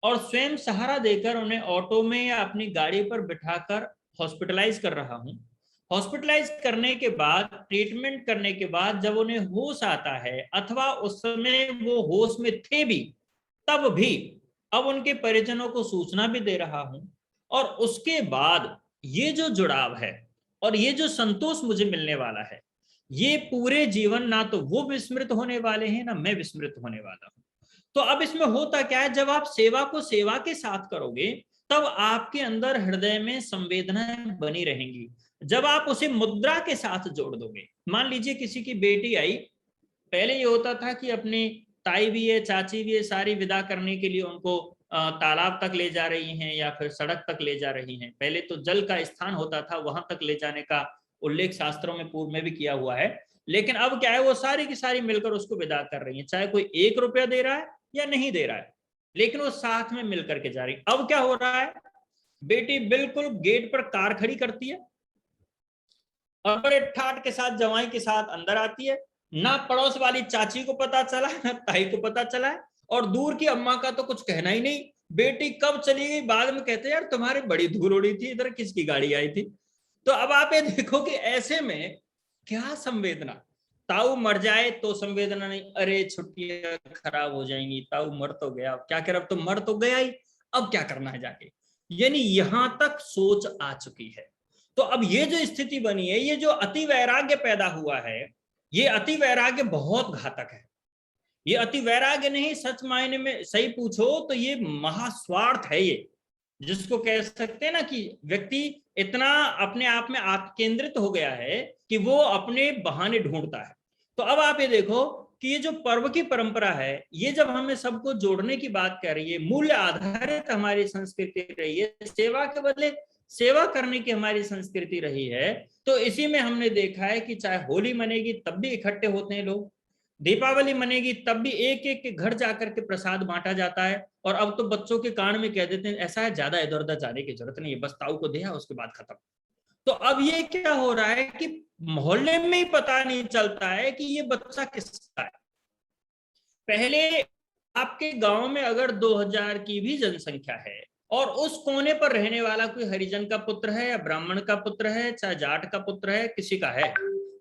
और स्वयं सहारा देकर उन्हें ऑटो में या अपनी गाड़ी पर बिठाकर हॉस्पिटलाइज कर रहा हूं। हॉस्पिटलाइज करने के बाद, ट्रीटमेंट करने के बाद जब उन्हें होश आता है अथवा उस समय वो होश में थे भी, तब भी अब उनके परिजनों को सूचना भी दे रहा हूं। और उसके बाद ये जो जुड़ाव है और ये जो संतोष मुझे मिलने वाला है, ये पूरे जीवन ना तो वो विस्मृत होने वाले हैं ना मैं विस्मृत होने वाला हूं। तो अब इसमें होता क्या है, जब आप सेवा को सेवा के साथ करोगे तब आपके अंदर हृदय में संवेदनाएं बनी रहेंगी। जब आप उसे मुद्रा के साथ जोड़ दोगे, मान लीजिए किसी की बेटी आई, पहले ये होता था कि अपनी ताई भी है, चाची भी है, सारी विदा करने के लिए उनको तालाब तक ले जा रही हैं या फिर सड़क तक ले जा रही हैं। पहले तो जल का स्थान होता था, वहां तक ले जाने का उल्लेख शास्त्रों में पूर्व में भी किया हुआ है। लेकिन अब क्या है, वो सारी की सारी मिलकर उसको विदा कर रही है, चाहे कोई 1 रुपया दे रहा है या नहीं दे रहा है, लेकिन वो साथ में मिलकर के जा रही। अब क्या हो रहा है बेटी बिल्कुल गेट पर कार खड़ी करती है और बड़े ठाट के साथ जवाई के साथ अंदर आती है। ना पड़ोस वाली चाची को पता चला, ना ताई को पता चला है, और दूर की अम्मा का तो कुछ कहना ही नहीं। बेटी कब चली गई बाद में कहते यार तुम्हारी बड़ी धूल उड़ी थी, इधर किसकी गाड़ी आई थी। तो अब आप ये देखो कि ऐसे में क्या संवेदना। ताऊ मर जाए तो संवेदना नहीं, अरे छुट्टियां खराब हो जाएंगी, ताऊ मर तो गया, क्या कर, अब तो मर तो गया ही, अब क्या करना है जाके। यानी यहां तक सोच आ चुकी है। तो अब ये जो स्थिति बनी है, ये जो अति वैराग्य पैदा हुआ है, ये अति वैराग्य बहुत घातक है। ये अति वैराग्य नहीं, सच मायने में सही पूछो तो ये महास्वार्थ है। ये जिसको कह सकते हैं ना कि व्यक्ति इतना अपने आप में आत्मकेंद्रित हो गया है कि वो अपने बहाने ढूंढता है। तो अब आप ये देखो कि ये जो पर्व की परंपरा है, ये जब हमें सबको जोड़ने की बात कर रही है, मूल्य आधारित हमारी संस्कृति रही है, सेवा के बदले सेवा करने की हमारी संस्कृति रही है, तो इसी में हमने देखा है कि चाहे होली मनेगी तब भी इकट्ठे होते हैं लोग, दीपावली मनेगी तब भी एक एक के घर जाकर के प्रसाद बांटा जाता है। और अब तो बच्चों के कान में कह देते हैं ऐसा है, ज्यादा इधर उधर जाने की जरूरत नहीं है, बस ताऊ को दिया उसके बाद खत्म। तो अब ये क्या हो रहा है कि मोहल्ले में ही पता नहीं चलता है कि ये बच्चा किसका है। पहले आपके गांव में अगर 2000 की भी जनसंख्या है और उस कोने पर रहने वाला कोई हरिजन का पुत्र है या ब्राह्मण का पुत्र है, चाहे जाट का पुत्र है, किसी का है,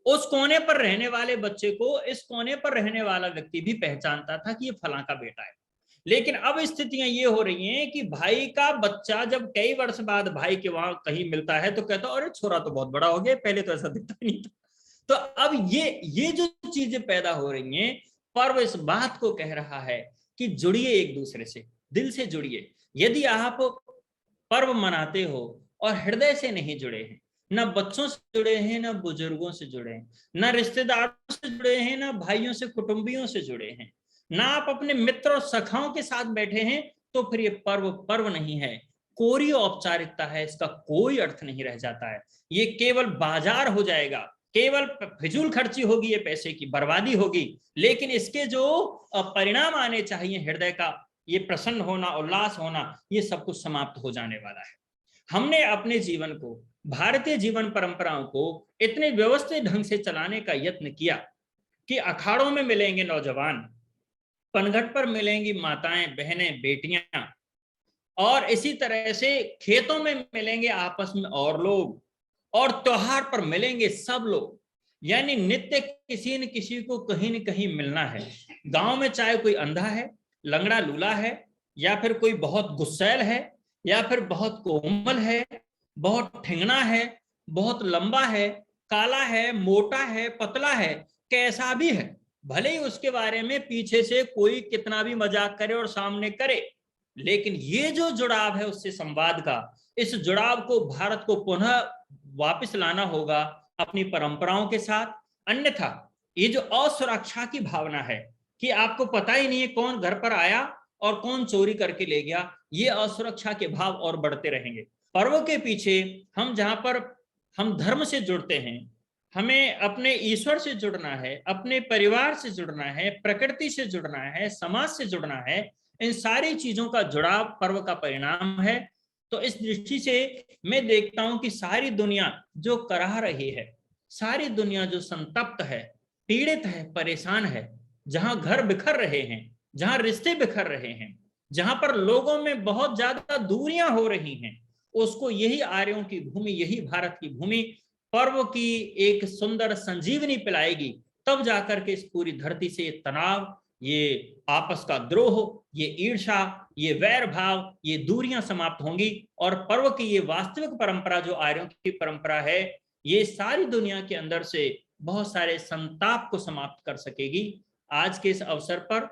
उस कोने पर रहने वाले बच्चे को इस कोने पर रहने वाला व्यक्ति भी पहचानता था कि ये फलां का बेटा है। लेकिन अब स्थितियां ये हो रही हैं कि भाई का बच्चा जब कई वर्ष बाद भाई के वहां कहीं मिलता है तो कहता अरे छोरा तो बहुत बड़ा हो गया, पहले तो ऐसा दिखता नहीं था। तो अब ये जो चीजें पैदा हो रही हैं, पर्व इस बात को कह रहा है कि जुड़िए एक दूसरे से, दिल से जुड़िए। यदि आप पर्व मनाते हो और हृदय से नहीं जुड़े हैं, ना बच्चों से जुड़े हैं, ना बुजुर्गों से जुड़े हैं, ना रिश्तेदारों से जुड़े हैं, ना भाइयों से कुटुंबियों से जुड़े हैं, ना आप अपने मित्र और सखाओं के साथ बैठे हैं, तो फिर ये पर्व पर्व नहीं है, कोरी औपचारिकता है, इसका कोई अर्थ नहीं रह जाता है। ये केवल बाजार हो जाएगा, केवल फिजूल खर्ची होगी, ये पैसे की बर्बादी होगी, लेकिन इसके जो परिणाम आने चाहिए हृदय का, ये प्रसन्न होना, उल्लास होना, ये सब कुछ समाप्त हो जाने वाला है। हमने अपने जीवन को, भारतीय जीवन परंपराओं को इतने व्यवस्थित ढंग से चलाने का यत्न किया कि अखाड़ों में मिलेंगे नौजवान, पनघट पर मिलेंगी माताएं, बहनें, बेटियां, और इसी तरह से खेतों में मिलेंगे आपस में और लोग, और त्योहार पर मिलेंगे सब लोग। यानी नित्य किसी न किसी को कहीं न कहीं मिलना है। गांव में चाहे कोई अंधा है, लंगड़ा लूला है, या फिर कोई बहुत गुस्सैल है, या फिर बहुत कोमल है, बहुत ठिंगना है, बहुत लंबा है, काला है, मोटा है, पतला है, कैसा भी है, भले ही उसके बारे में पीछे से कोई कितना भी मजाक करे और सामने करे, लेकिन ये जो जुड़ाव है उससे संवाद का, इस जुड़ाव को भारत को पुनः वापस लाना होगा अपनी परंपराओं के साथ। अन्यथा ये जो असुरक्षा की भावना है कि आपको पता ही नहीं है कौन घर पर आया और कौन चोरी करके ले गया, ये असुरक्षा के भाव और बढ़ते रहेंगे। पर्व के पीछे हम जहां पर हम धर्म से जुड़ते हैं, हमें अपने ईश्वर से जुड़ना है, अपने परिवार से जुड़ना है, प्रकृति से जुड़ना है, समाज से जुड़ना है, इन सारी चीजों का जुड़ाव पर्व का परिणाम है। तो इस दृष्टि से मैं देखता हूं कि सारी दुनिया जो कराह रही है, सारी दुनिया जो संतप्त है, पीड़ित है, परेशान है, जहां घर बिखर रहे हैं, जहां रिश्ते बिखर रहे हैं, जहां पर लोगों में बहुत ज्यादा दूरियां हो रही हैं, उसको यही आर्यों की भूमि, यही भारत की भूमि पर्व की एक सुंदर संजीवनी पिलाएगी। तब जाकर के इस पूरी धरती से ये तनाव, ये आपस का द्रोह, ये ईर्षा, ये वैर भाव, ये दूरियां समाप्त होंगी, और पर्व की ये वास्तविक परंपरा जो आर्यों की परंपरा है, ये सारी दुनिया के अंदर से बहुत सारे संताप को समाप्त कर सकेगी। आज के इस अवसर पर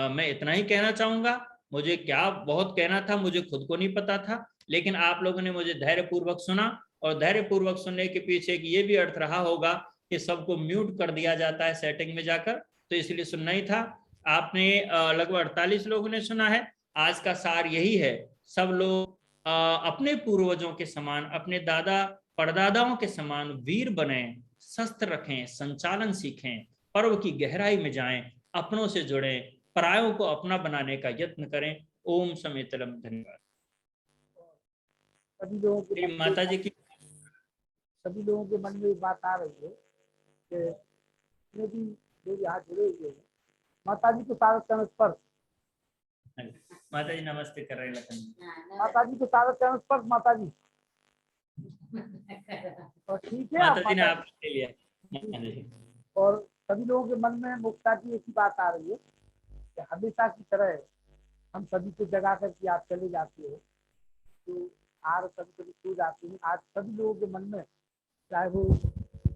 मैं इतना ही कहना चाहूंगा। मुझे क्या बहुत कहना था, मुझे खुद को नहीं पता था, लेकिन आप लोगों ने मुझे धैर्यपूर्वक सुना, और धैर्यपूर्वक सुनने के पीछे एक ये भी अर्थ रहा होगा कि सबको म्यूट कर दिया जाता है सेटिंग में जाकर, तो इसलिए सुनना ही था। आपने लगभग 48 लोगों ने सुना है। आज का सार यही है, सब लोग अपने पूर्वजों के समान, अपने दादा परदादाओं के समान वीर बने, शस्त्र रखें, संचालन सीखें, पर्व की गहराई में जाएं, अपनों से जुड़ें, परायों को अपना बनाने का यत्न करें। ओम समेतलम। धन्यवाद। सभी लोगों के मेरी माता जी की सभी लोगों के मन में ये बात आ रही है कि जितने भी लोग यहाँ जुड़े हुए हैं, माता जी को सारा चरण स्पर्श, माता जी नमस्ते कर रहे हैं लखन। माता जी को सारा चरण स्पर्श, माता जी। और ठीक है, माता आप जी ने माता आप ले लिया। हाँ जी। और सभी लोगों के मन में मुक्ता की एक ही बात आ रही है कि हमेशा की तरह हम सभी को जगा करके आप चले जाते हो, तो आज कभी कभी सो जाते हैं। आज सभी लोगों के मन में, चाहे वो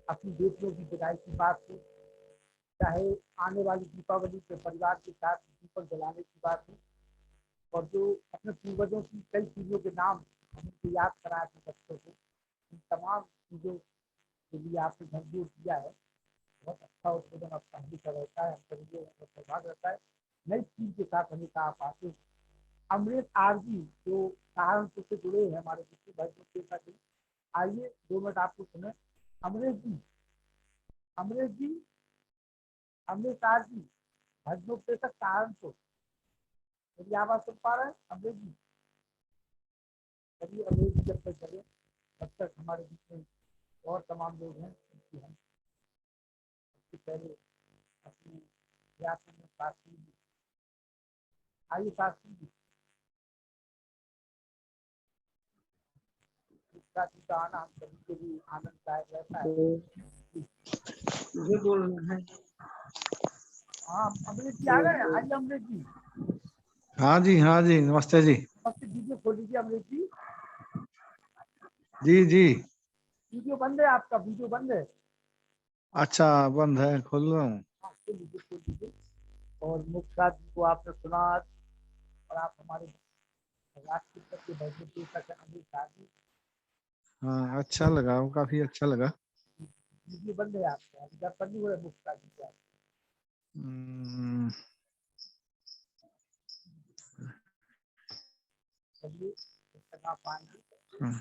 अपनी बेटियों की विदाई की बात हो, चाहे आने वाली दीपावली के परिवार के साथ दीपक जलाने की बात हो, और जो अपने पूर्वजों की कई चीज़ों के नाम हमको याद कराया थे बच्चों को, इन तमाम चीज़ों के लिए आपने झंझोर दिया है। बहुत अच्छा उत्पादन आपका हमेशा रहता है, हम सभी लोगों का सौभाग्य रहता है। नई चीज के साथ हमेशा आप आते हैं। अमृत आरजी जो सहारनपुर से जुड़े हैं हमारे पिछले भाई के, आइए 2 मिनट आपको सुने। अमरेश जी, अमरेश जी, अमृत आरजी भजनों पे तक सहारनपुर, यदि आवाज सुन पा रहे हैं अमरेश जी, चलिए अमरेश जी जब तक चले, तब तक हमारे बीच में और तमाम लोग हैं जिनकी हम सबसे पहले अपने व्यास में शास्त्री जी, आइए शास्त्री जी, इसका आना हम सभी के लिए आनंददायक रहता है। ये बोल रहे हैं। हाँ अमृत जी आ गए, आइए अमृत जी। हाँ जी नमस्ते जी। सबसे वीडियो खोल लीजिए अमृत जी। जी जी। वीडियो बंद है, आपका वीडियो बंद है। अच्छा बंद है, खोल रहा हूँ। हाँ खोल लीजिए। और मुक्ता जी को आपने सुना, और आप हमारे राष्ट्रीय के भजन तक अमृत शादी, हाँ अच्छा लगा, वो काफी अच्छा लगा। वीडियो बंद है आपका, जब बंद हुआ है मुक्ता जी का। हम्म, चलिए जब तक आप आएंगे, हाँ।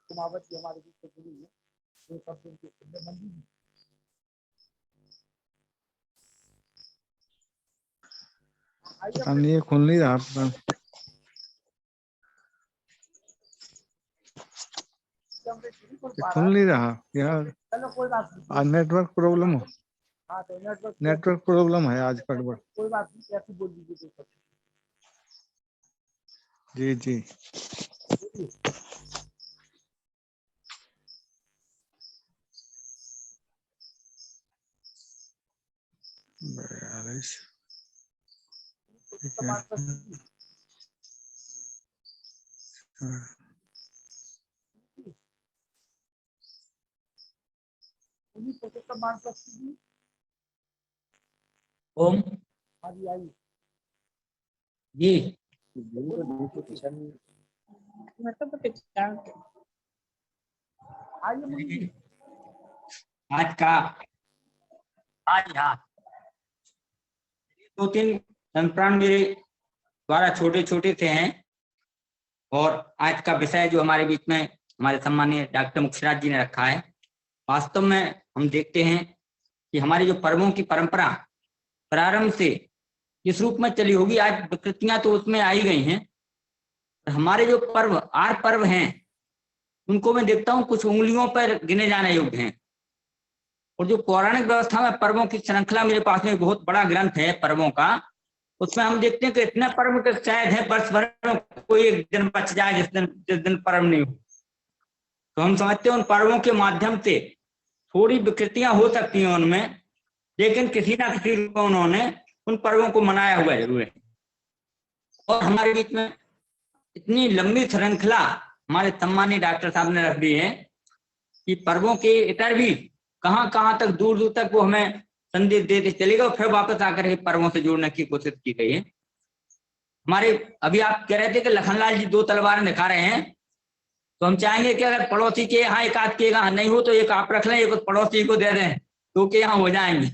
कुमावत जी हमारे बीच से जुड़ी है, तो सब दिन के सुंदर मंदिर जी। आइए पता नहीं, ये खुल नहीं रहा, पता नहीं। अमृत जी नहीं खोल ये पा रहा खुल है। नहीं रहा यार। चलो कोई बात नहीं, आज नेटवर्क प्रॉब्लम हो, हाँ तो नेटवर्क प्रॉब्लम है आज गड़बड़। कोई बात नहीं, ऐसे बोल दीजिए तो जी जी। बोलिए। बयालीस, ठीक है। समाज पर हाँ। उन्हीं प्रोफेसर मानसक्ति जी, ओम हाँ जी आइए। जी। आइए मुनि जी। आज का आज यहाँ 2-3 संप्राण मेरे द्वारा छोटे छोटे से हैं, और आज का विषय जो हमारे बीच में हमारे सम्मानीय डॉक्टर मुखराज जी ने रखा है, वास्तव में हम देखते हैं कि हमारी जो पर्वों की परंपरा प्रारंभ से इस रूप में चली होगी, आज विकृतियां तो उसमें आई गई हैं। हमारे जो पर्व आर पर्व हैं, उनको मैं देखता हूँ कुछ उंगलियों पर गिने जाने योग्य हैं। और जो पौराणिक व्यवस्था में पर्वों की श्रृंखला मेरे पास में बहुत बड़ा ग्रंथ है पर्वों का, उसमें हम देखते हैं कि इतने पर्व के शायद है वर्ष भर में कोई एक दिन बच जाए जिस दिन पर्व नहीं हो। तो हम समझते हैं उन पर्वों के माध्यम से थोड़ी विकृतियां हो सकती हैं उनमें, लेकिन किसी ना किसी रूप में उन्होंने उन पर्वों को मनाया हुआ जरूर है। और हमारे बीच में इतनी लंबी श्रृंखला हमारे सम्मानीय डॉक्टर साहब ने रख दी है कि पर्वों के इतर भी कहां तक दूर दूर तक वो हमें संदेश देते चलेगा, और फिर वापस आकर के पर्वों से जोड़ने की कोशिश की गई है। हमारे अभी आप कह रहे थे कि लखनलाल जी 2 तलवारें दिखा रहे हैं, तो हम चाहेंगे कि अगर पड़ोसी के यहाँ एक आध के यहाँ नहीं हो तो एक आप रख लें, एक पड़ोसी को दे दें, तो के यहाँ हो जाएंगे।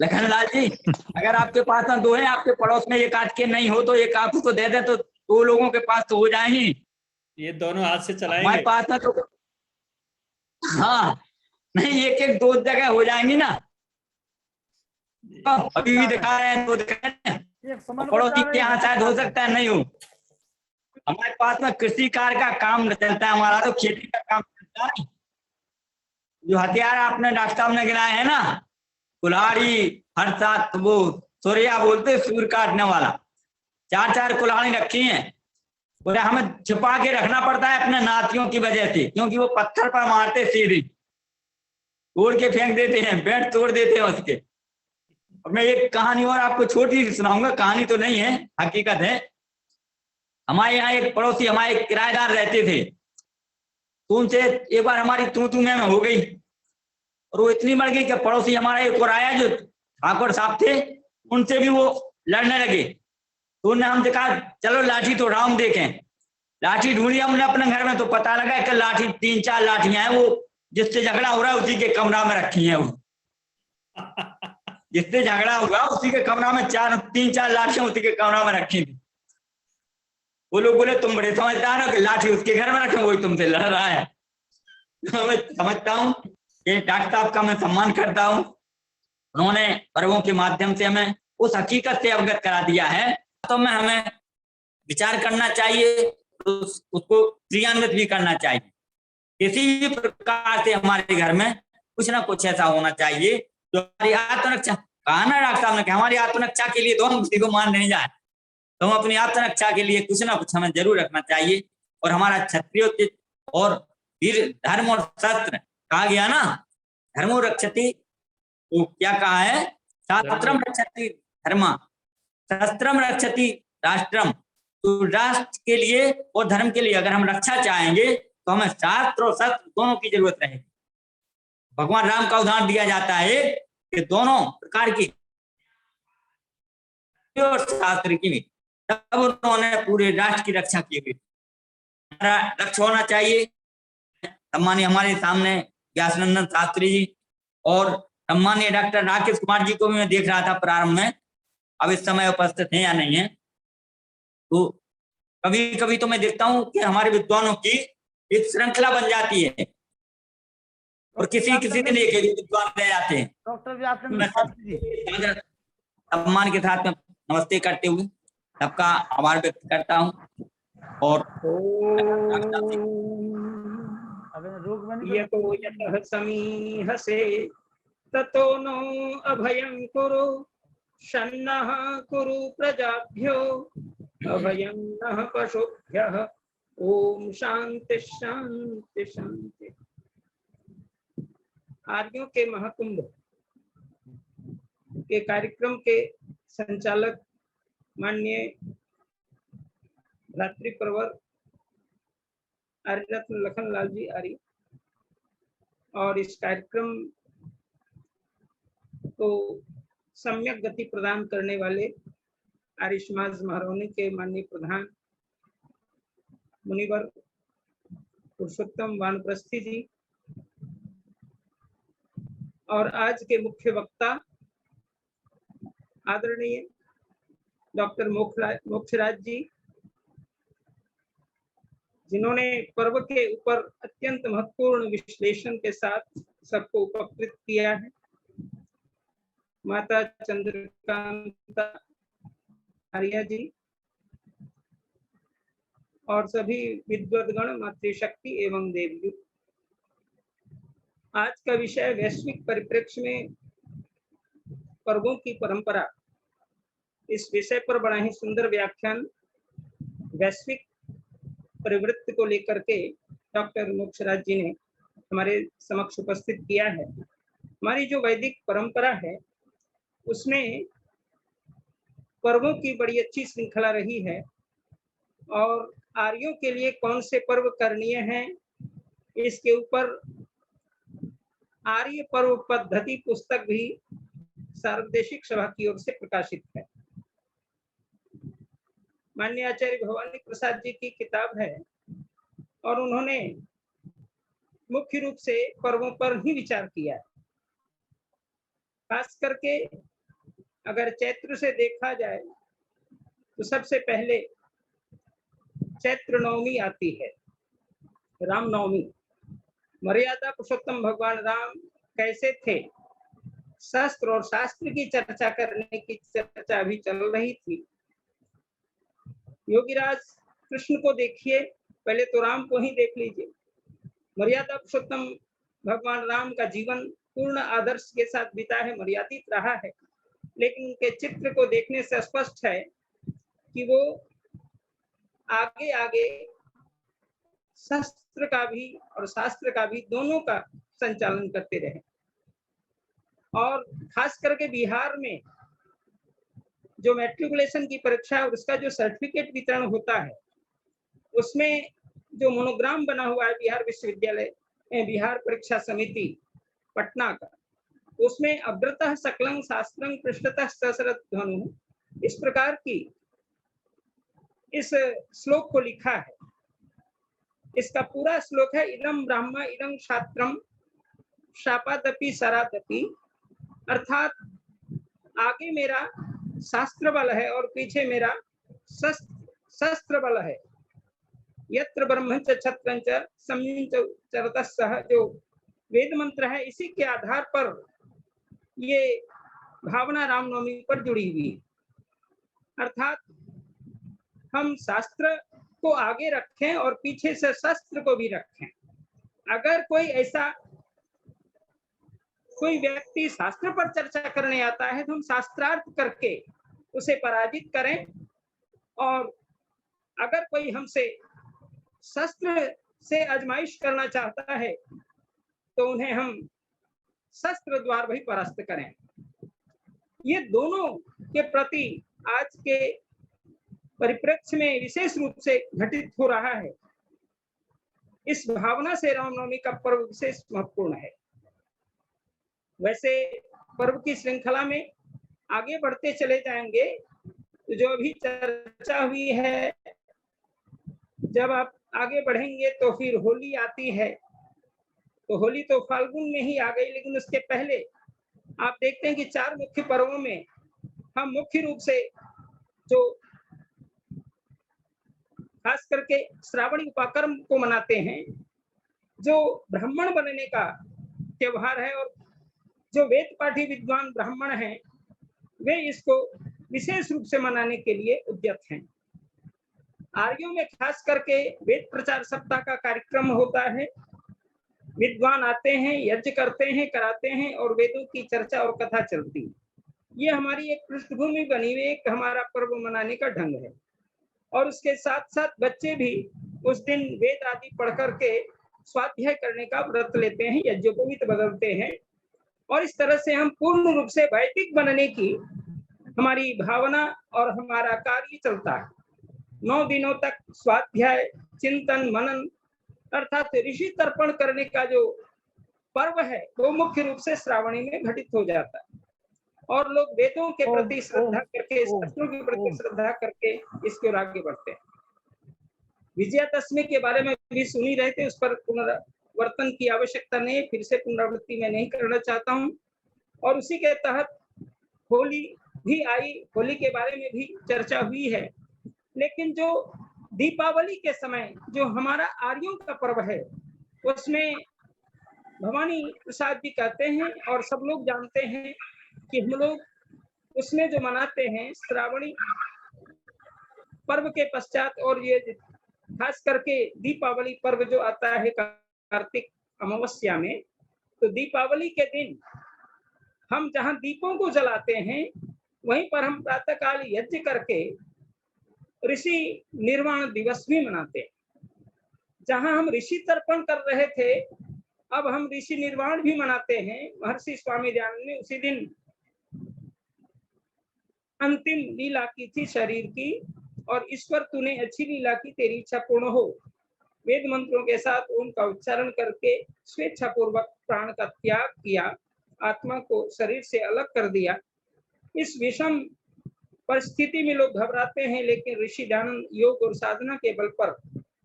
लखनलाल जी अगर आपके पास में 2 है, आपके पड़ोस में एक आध के नहीं हो तो एक आप उसको दे दें, तो 2 लोगों के पास तो हो जाएंगे। ये दोनों हाथ से चलाएंगे। हमारे पास में तो हाँ नहीं, एक एक 2 जगह हो जाएंगी ना। अभी भी दिखा रहे हैं, 2 दिखा रहे हैं, पड़ोसी के यहाँ शायद हो सकता है नहीं हो। हमारे पास में कृषि कार्य का काम चलता है, हमारा तो खेती का काम चलता है। जो हथियार आपने डॉक्टर साहब ने गिनाए हैं ना, कुल्हाड़ी, हरसात, वो सूर्या बोलते सूर काटने वाला, 4-4 कुल्हाड़ी रखी हैं। बोले हमें छिपा के रखना पड़ता है अपने नातियों की वजह से, क्योंकि वो पत्थर पर मारते सीधी, तोड़ के फेंक देते हैं, बेंट तोड़ देते हैं उसके। और मैं एक कहानी और आपको छोटी सी सुनाऊंगा, कहानी तो नहीं है, हकीकत है। हमारे यहाँ एक पड़ोसी, हमारे एक किराएदार रहते थे, तो उनसे एक बार हमारी तू में हो गई, और वो इतनी बढ़ गई कि पड़ोसी हमारा एक और आया जो ठाकुर साहब थे, उनसे भी वो लड़ने लगे। तो उन्होंने हमसे कहा चलो लाठी तो उठाओ, हम देखें। लाठी ढूंढी हमने अपने घर में, तो पता लगा कि लाठी 3-4 लाठियां हैं, वो जिससे झगड़ा हो रहा है उसी के कमरा में रखी हैं। वो जिससे झगड़ा हुआ उसी के कमरा में 3-4 लाठियां उसी के कमरा में रखी थी। वो लोग बोले तुम बड़े समझदार हो कि लाठी उसके घर में रखे, वही तुमसे लड़ रहा है। मैं समझता हूँ कि डॉक्टर साहब का मैं सम्मान करता हूँ, उन्होंने पर्वों के माध्यम से हमें उस हकीकत से अवगत करा दिया है। तो में हमें विचार करना चाहिए, उसको क्रियान्वित भी करना चाहिए। किसी भी प्रकार से हमारे घर में कुछ ना कुछ ऐसा होना चाहिए जो हमारी आत्मरक्षा, कहा ना डॉक्टर साहब ने कि हमारी आत्मरक्षा के लिए तो हम किसी को मान नहीं जाए, तो हम अपनी आत्मरक्षा के लिए कुछ ना कुछ हमें जरूर रखना चाहिए। और हमारा क्षत्रियोचित और वीर धर्म और शस्त्र कहा गया ना, धर्मो रक्षति, तो क्या कहा है, शास्त्रम रक्षति धर्म, शस्त्रम रक्षति राष्ट्रम। तो राष्ट्र के लिए और धर्म के लिए अगर हम रक्षा चाहेंगे तो हमें शास्त्र और शस्त्र दोनों की जरूरत रहेगी। भगवान राम का उदाहरण दिया जाता है कि दोनों प्रकार की और शास्त्र की भी, तब उन्होंने पूरे राष्ट्र की रक्षा की हुई। हमारा लक्ष्य होना चाहिए, सम्मानीय हमारे सामने व्यासनंदन शास्त्री जी और सम्मानीय डॉक्टर राकेश कुमार जी को भी मैं देख रहा था प्रारंभ में, अब इस समय उपस्थित हैं या नहीं है। तो कभी कभी तो मैं देखता हूँ कि हमारे विद्वानों की एक श्रृंखला बन जाती है और किसी दिन एक विद्वान रह जाते हैं। डॉक्टर व्यासनंद शास्त्री जी, सम्मान के साथ में नमस्ते करते हुए सबका आभार व्यक्त करता हूँ। और अगर रोग में यतो यतः समीहसे ततो नो अभयं कुरु, शन्नः कुरु प्रजाभ्यो अभयं नः पशुभ्यः। ओम शांति शांति शांति। आर्यों के महाकुंभ के कार्यक्रम के संचालक माननीय रात्रि प्रवर आर्यरत्न लखनलाल जी आर्य और इस कार्यक्रम को सम्यक गति प्रदान करने वाले आर्य समाज महरौनी के माननीय प्रधान मुनिवर पुरुषोत्तम वानप्रस्थी जी और आज के मुख्य वक्ता आदरणीय डॉक्टर मोक्षराज जी, जिन्होंने पर्व के ऊपर अत्यंत महत्वपूर्ण विश्लेषण के साथ सबको उपकृत किया है। माता चंद्रकांता आर्या जी और सभी विद्वद्गण, मातृशक्ति एवं देवयुग। आज का विषय वैश्विक परिप्रेक्ष्य में पर्वों की परंपरा, इस विषय पर बड़ा ही सुंदर व्याख्यान वैश्विक परिवृत्ति को लेकर के डॉक्टर मोक्षराज जी ने हमारे समक्ष उपस्थित किया है। हमारी जो वैदिक परंपरा है उसमें पर्वों की बड़ी अच्छी श्रृंखला रही है और आर्यों के लिए कौन से पर्व करणीय हैं, इसके ऊपर आर्य पर्व पद्धति पुस्तक भी सार्वदेशिक सभा की ओर से प्रकाशित है। माननीय आचार्य भवानी प्रसाद जी की किताब है और उन्होंने मुख्य रूप से पर्वों पर ही विचार किया है। खास करके अगर चैत्र से देखा जाए तो सबसे पहले चैत्र नवमी आती है, रामनवमी। मर्यादा पुरुषोत्तम भगवान राम कैसे थे, शस्त्र और शास्त्र की चर्चा करने की चर्चा भी चल रही थी। योगीराज कृष्ण को देखिए, पहले तो राम को ही देख लीजिए। मर्यादा पुरुषोत्तम भगवान राम का जीवन पूर्ण आदर्श के साथ बीता है, मर्यादित रहा है, लेकिन उनके चित्र को देखने से स्पष्ट है कि वो आगे आगे शस्त्र का भी और शास्त्र का भी दोनों का संचालन करते रहे। और खास करके बिहार में जो मैट्रिकुलेशन की परीक्षा है और उसका जो सर्टिफिकेट वितरण होता है, उसमें जो मोनोग्राम बना हुआ है बिहार विश्वविद्यालय बिहार परीक्षा समिति पटना का, उसमें अग्रतः सकलं शास्त्रं पृष्ठतः सशरथ धनु, इस प्रकार की इस श्लोक को लिखा है। इसका पूरा श्लोक है, इदं ब्रह्म इदं क्षात्रम शापादपि सरादपि, अर्थात आगे मेरा शास्त्र बल है और पीछे मेरा शस्त्र बल है। यत्र ब्रह्म च क्षत्रं च संयुञ्च चरतः सः, जो वेद मंत्र है, इसी के आधार पर ये भावना रामनवमी पर जुड़ी हुई है। अर्थात हम शास्त्र को आगे रखें और पीछे से शस्त्र को भी रखें। अगर कोई व्यक्ति शास्त्र पर चर्चा करने आता है तो हम शास्त्रार्थ करके उसे पराजित करें, और अगर कोई हमसे शस्त्र से आजमाइश करना चाहता है तो उन्हें हम शस्त्र द्वारा भी परास्त करें। ये दोनों के प्रति आज के परिप्रेक्ष्य में विशेष रूप से घटित हो रहा है। इस भावना से रामनवमी का पर्व विशेष महत्वपूर्ण है। वैसे पर्व की श्रृंखला में आगे बढ़ते चले जाएंगे तो जो अभी चर्चा हुई है, जब आप आगे बढ़ेंगे तो फिर होली आती है। तो होली तो फाल्गुन में ही आ गई, लेकिन उसके पहले आप देखते हैं कि 4 मुख्य पर्वों में हम मुख्य रूप से जो खास करके श्रावणी उपाकर्म को मनाते हैं, जो ब्राह्मण बनने का त्योहार है, और जो वेद पाठी विद्वान ब्राह्मण हैं वे इसको विशेष रूप से मनाने के लिए उद्यत हैं। आर्यों में खास करके वेद प्रचार सप्ताह का कार्यक्रम होता है। विद्वान आते हैं, यज्ञ करते हैं, कराते हैं और वेदों की चर्चा और कथा चलती है। ये हमारी एक पृष्ठभूमि बनी हुई एक हमारा पर्व मनाने का ढंग है। और उसके साथ साथ बच्चे भी उस दिन वेद आदि पढ़ करके स्वाध्याय करने का व्रत लेते हैं, यज्ञोपवीत बदलते हैं, और इस तरह से हम पूर्ण रूप से वैदिक बनने की हमारी भावना और हमारा कार्य चलता है। 9 दिनों तक स्वाध्याय, चिंतन, मनन अर्थात ऋषि तर्पण करने का जो पर्व है वो मुख्य रूप से श्रावणी में घटित हो जाता है, और लोग वेदों के प्रति श्रद्धा करके, शास्त्रों के प्रति श्रद्धा करके इसके आगे बढ़ते हैं। विजयादशमी के बारे में भी सुनी रहे थे, उस पर पुनरावर्तन की आवश्यकता नहीं, फिर से पुनरावृत्ति मैं नहीं करना चाहता हूँ। और उसी के तहत होली भी आई, होली के बारे में भी चर्चा हुई है। लेकिन जो दीपावली के समय जो हमारा आर्यों का पर्व है, उसमें भवानी प्रसाद जी कहते हैं और सब लोग जानते हैं कि हम लोग उसमें जो मनाते हैं श्रावणी पर्व के पश्चात, और ये खास करके दीपावली पर्व जो आता है कार्तिक अमावस्या में, तो दीपावली के दिन हम जहां दीपों को जलाते हैं वहीं पर हम प्रातःकाल यज्ञ करके ऋषि निर्वाण दिवस भी मनाते हैं। जहां हम ऋषि तर्पण कर रहे थे, अब हम ऋषि निर्वाण भी मनाते हैं। महर्षि स्वामी दयानंद ने उसी दिन अंतिम लीला की थी शरीर की, और ईश्वर तूने अच्छी लीला की, तेरी इच्छा पूर्ण हो। वेद मंत्रों के साथ ओम का उच्चारण करके स्वेच्छा पूर्वक प्राण का त्याग किया, आत्मा को शरीर से अलग कर दिया। इस विषम परिस्थिति में लोग घबराते हैं, लेकिन ऋषि दयानंद योग और साधना के बल पर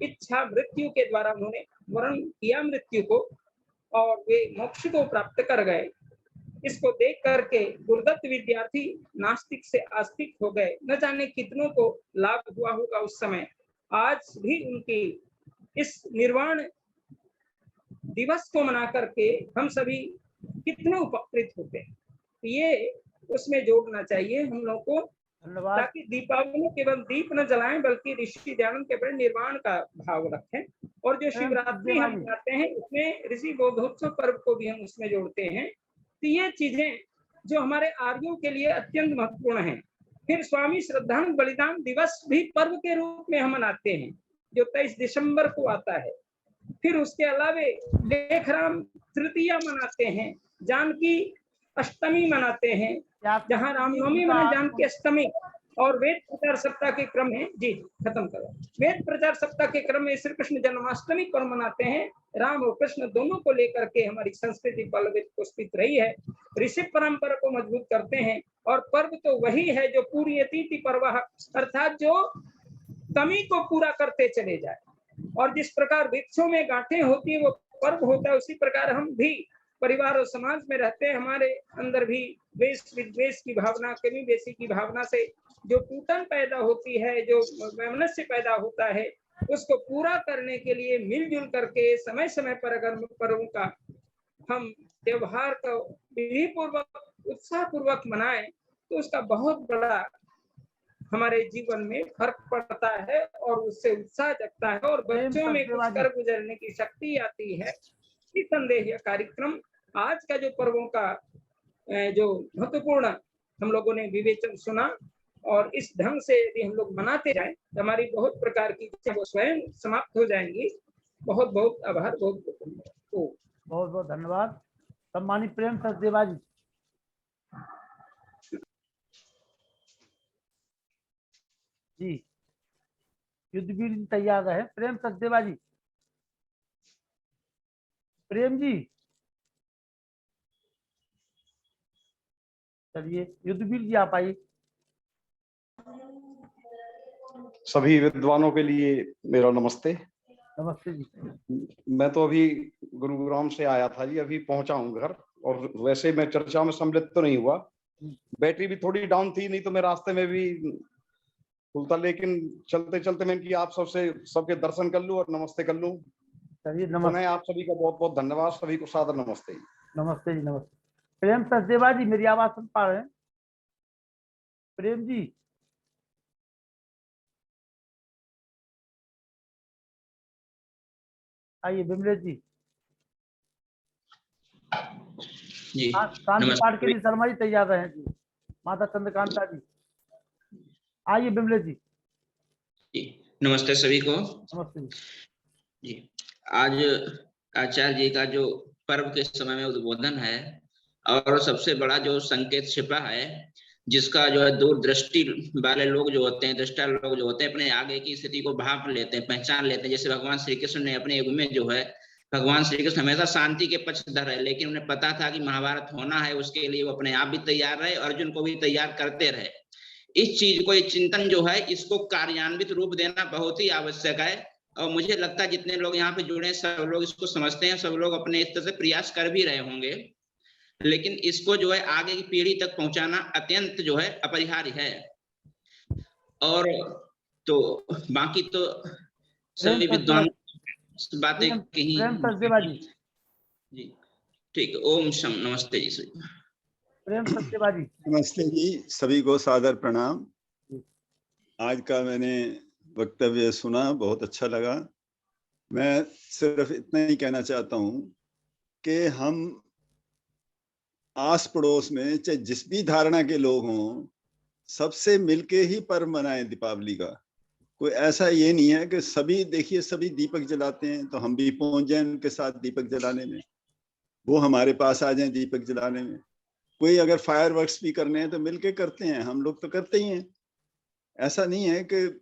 इच्छा मृत्यु के द्वारा उन्होंने वरण किया मृत्यु को, और वे मोक्ष को प्राप्त कर गए। इसको देख करके दुर्दत्त विद्यार्थी नास्तिक से आस्तिक हो गए। न जाने कितनों को लाभ हुआ होगा उस समय। आज भी उनकी इस निर्वाण दिवस को मना करके हम सभी कितने उपकृत होते हैं। ये उसमें जोड़ना चाहिए हम लोग को। धन्यवाद। ताकि दीपावली केवल दीप न जलाएं बल्कि ऋषि दयानंद के प्रति निर्वाण का भाव रखें। और जो शिवरात्रि हम मनाते हैं उसमें ऋषि बोधोत्सव पर्व को भी हम उसमें जोड़ते हैं। तो ये चीजें जो हमारे आर्यों के लिए अत्यंत महत्वपूर्ण हैं। फिर स्वामी श्रद्धानंद बलिदान दिवस भी पर्व के रूप में हम मनाते हैं जो 23 दिसंबर को आता है। फिर उसके अलावे लेखराम तृतीया मनाते हैं, जानकी अष्टमी मनाते हैं, जहाँ रामनवमी मने जानकी अष्टमी। और वेद प्रचार सप्ताह के क्रम में जी खत्म करो। वेद प्रचार सप्ताह के क्रम में श्री कृष्ण जन्माष्टमी पर्व मनाते हैं। राम और कृष्ण दोनों को लेकर के हमारी संस्कृति पल्लवित पुष्पित रही है। ऋषि परंपरा को मजबूत करते हैं। और पर्व तो वही है जो पूरी अतिथि पर्व, अर्थात जो कमी को पूरा करते चले जाए। और जिस प्रकार वृक्षों में गांठें होती है वो पर्व होता है, उसी प्रकार हम भी परिवार और समाज में रहते हैं। हमारे अंदर भी द्वेष विद्वेष की भावना, कमी बेसी की भावना से जो टूटन पैदा होती है, जो वैमनस्य पैदा होता है, उसको पूरा करने के लिए मिलजुल करके समय समय पर अगर पर्वों का हम त्योहार को विधि पूर्वक उत्साह पूर्वक मनाएं तो उसका बहुत बड़ा हमारे जीवन में फर्क पड़ता है और उससे उत्साह जगता है और बच्चों में कुछ कर गुजरने की शक्ति आती है। निसंदेह यह कार्यक्रम आज का जो पर्वों का जो महत्वपूर्ण हम लोगों ने विवेचन सुना और इस ढंग से यदि हम लोग मनाते जाएं तो हमारी बहुत प्रकार की इच्छा वो स्वयं समाप्त हो जाएंगी। बहुत बहुत आभार, बहुत बहुत धन्यवाद। सम्मानित प्रेम सचदेवा जी। जी युद्धवीर तैयार रहे। प्रेम सचदेवा जी। प्रेम जी चलिए युद्धवीर जी आप आइए। सभी विद्वानों के लिए मेरा नमस्ते। नमस्ते जी। मैं तो अभी गुरुग्राम से आया था जी, अभी पहुंचा हूं घर। और वैसे मैं चर्चा में सम्मिलित तो नहीं हुआ, बैटरी भी थोड़ी डाउन थी, नहीं तो मैं रास्ते में भी खुलता, लेकिन चलते चलते मैं कि आप सबके दर्शन कर लूं और नमस्ते कर लूं। चलिए नमस्ते। आप सभी का बहुत बहुत धन्यवाद। सभी को सादर नमस्ते। नमस्ते जी। नमस्ते। प्रेम सचदेवा जी मेरी आवाज सुन पा रहे हैं? प्रेम जी आइए। विमलेश जी जी शांति पाठ के लिए शर्मा जी तैयार रहे जी। माता चंद्रकांता जी आइए। विमलेश जी नमस्ते सभी को। नमस्ते जी। आज आचार्य जी का जो पर्व के समय में उद्बोधन है और सबसे बड़ा जो संकेत छिपा है, जिसका जो है दूरदृष्टि वाले लोग जो होते हैं, दृष्टा लोग जो होते हैं, अपने आगे की स्थिति को भाप लेते हैं, पहचान लेते हैं। जैसे भगवान श्री कृष्ण ने अपने युग में जो है, भगवान श्री कृष्ण हमेशा शांति के पक्षधर है, लेकिन उन्हें पता था कि महाभारत होना है, उसके लिए वो अपने आप भी तैयार रहे, अर्जुन को भी तैयार करते रहे। इस चीज को, ये चिंतन जो है, इसको कार्यान्वित रूप देना बहुत ही आवश्यक है। और मुझे लगता है जितने लोग यहाँ पे जुड़े हैं सब लोग इसको समझते हैं, सब लोग अपने स्तर से प्रयास कर भी रहे होंगे, लेकिन इसको जो है आगे की पीढ़ी तक पहुंचाना अत्यंत जो है अपरिहार्य है। और तो बाकी तो सभी विद्वान बातें कही जी। ठीक है। ओम शम। नमस्ते जी। सभी प्रेम सचदेवा जी। नमस्ते जी, सभी को सादर प्रणाम। आज का मैंने वक्तव्य सुना, बहुत अच्छा लगा। मैं सिर्फ इतना ही कहना चाहता हूँ कि हम आस पड़ोस में चाहे जिस भी धारणा के लोग हों, सबसे मिलके ही पर्व मनाएं दीपावली का। कोई ऐसा ये नहीं है कि सभी, देखिए सभी दीपक जलाते हैं तो हम भी पहुंच जाएं उनके साथ दीपक जलाने में, वो हमारे पास आ जाएं दीपक जलाने में। कोई अगर फायरवर्क्स भी करने हैं तो मिलके करते हैं, हम लोग तो करते ही हैं। ऐसा नहीं है कि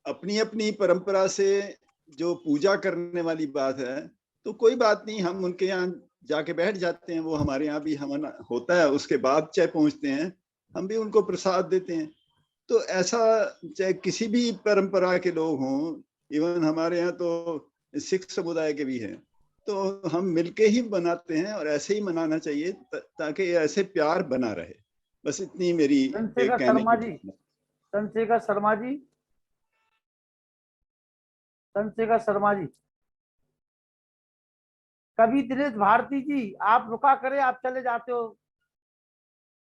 अपनी अपनी परंपरा से जो पूजा करने वाली बात है तो कोई बात नहीं, हम उनके यहाँ जाके बैठ जाते हैं, वो हमारे यहाँ भी हमारा होता है, उसके बाद चाहे पहुंचते हैं हम भी उनको प्रसाद देते हैं। तो ऐसा चाहे किसी भी परंपरा के लोग हों, इवन हमारे यहाँ तो सिख समुदाय के भी हैं, तो हम मिलके ही बनाते हैं और ऐसे ही मनाना चाहिए ताकि ऐसे प्यार बना रहे। बस इतनी मेरी चंद्रशेखर शर्मा जी। कभी दिनेश भारती जी आप रुका करें, आप चले जाते हो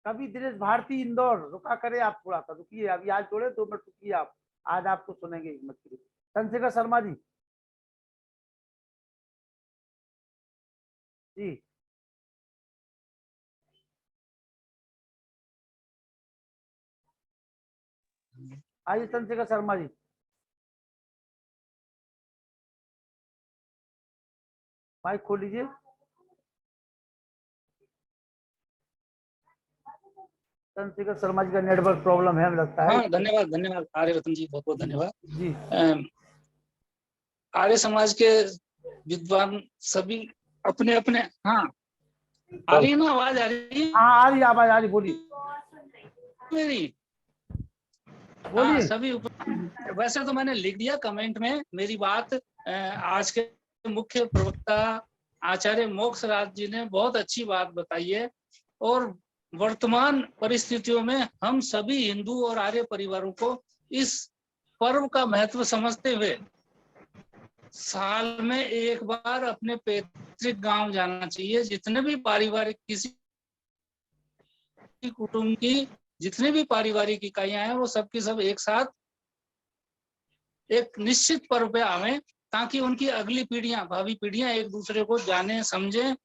कभी दिनेश भारती इंदौर, रुका करे आप, थोड़ा सा रुकिए, अभी आज थोड़े 2 मिनट रुकिए आप, आज आपको सुनेंगे हिम्मत के लिए। चंद्रशेखर शर्मा जी। जी आइए चंद्रशेखर शर्मा जी। माइक खोल लीजिए। चंद्रशेखर शर्मा जी का नेटवर्क प्रॉब्लम है, हमें लगता है। हाँ, धन्यवाद धन्यवाद आर्य रतन जी, बहुत बहुत धन्यवाद। जी आर्य समाज के विद्वान सभी अपने अपने, हाँ आ रही है ना आवाज, आ रही है? हाँ आ रही आवाज, आ रही, बोलिए मेरी बोलिए। हाँ, सभी वैसे तो मैंने लिख दिया कमेंट में मेरी बात। आज के मुख्य प्रवक्ता आचार्य मोक्षराज जी ने बहुत अच्छी बात बताई है, और वर्तमान परिस्थितियों में हम सभी हिंदू और आर्य परिवारों को इस पर्व का महत्व समझते हुए साल में एक बार अपने पैतृक गांव जाना चाहिए। जितने भी पारिवारिक, किसी कुटुंब की जितने भी पारिवारिक इकाइयां हैं, वो सबकी सब एक साथ एक निश्चित पर्व पे आवे, ताकि उनकी अगली पीढ़ियां, भावी पीढ़ियां एक दूसरे को जाने, समझें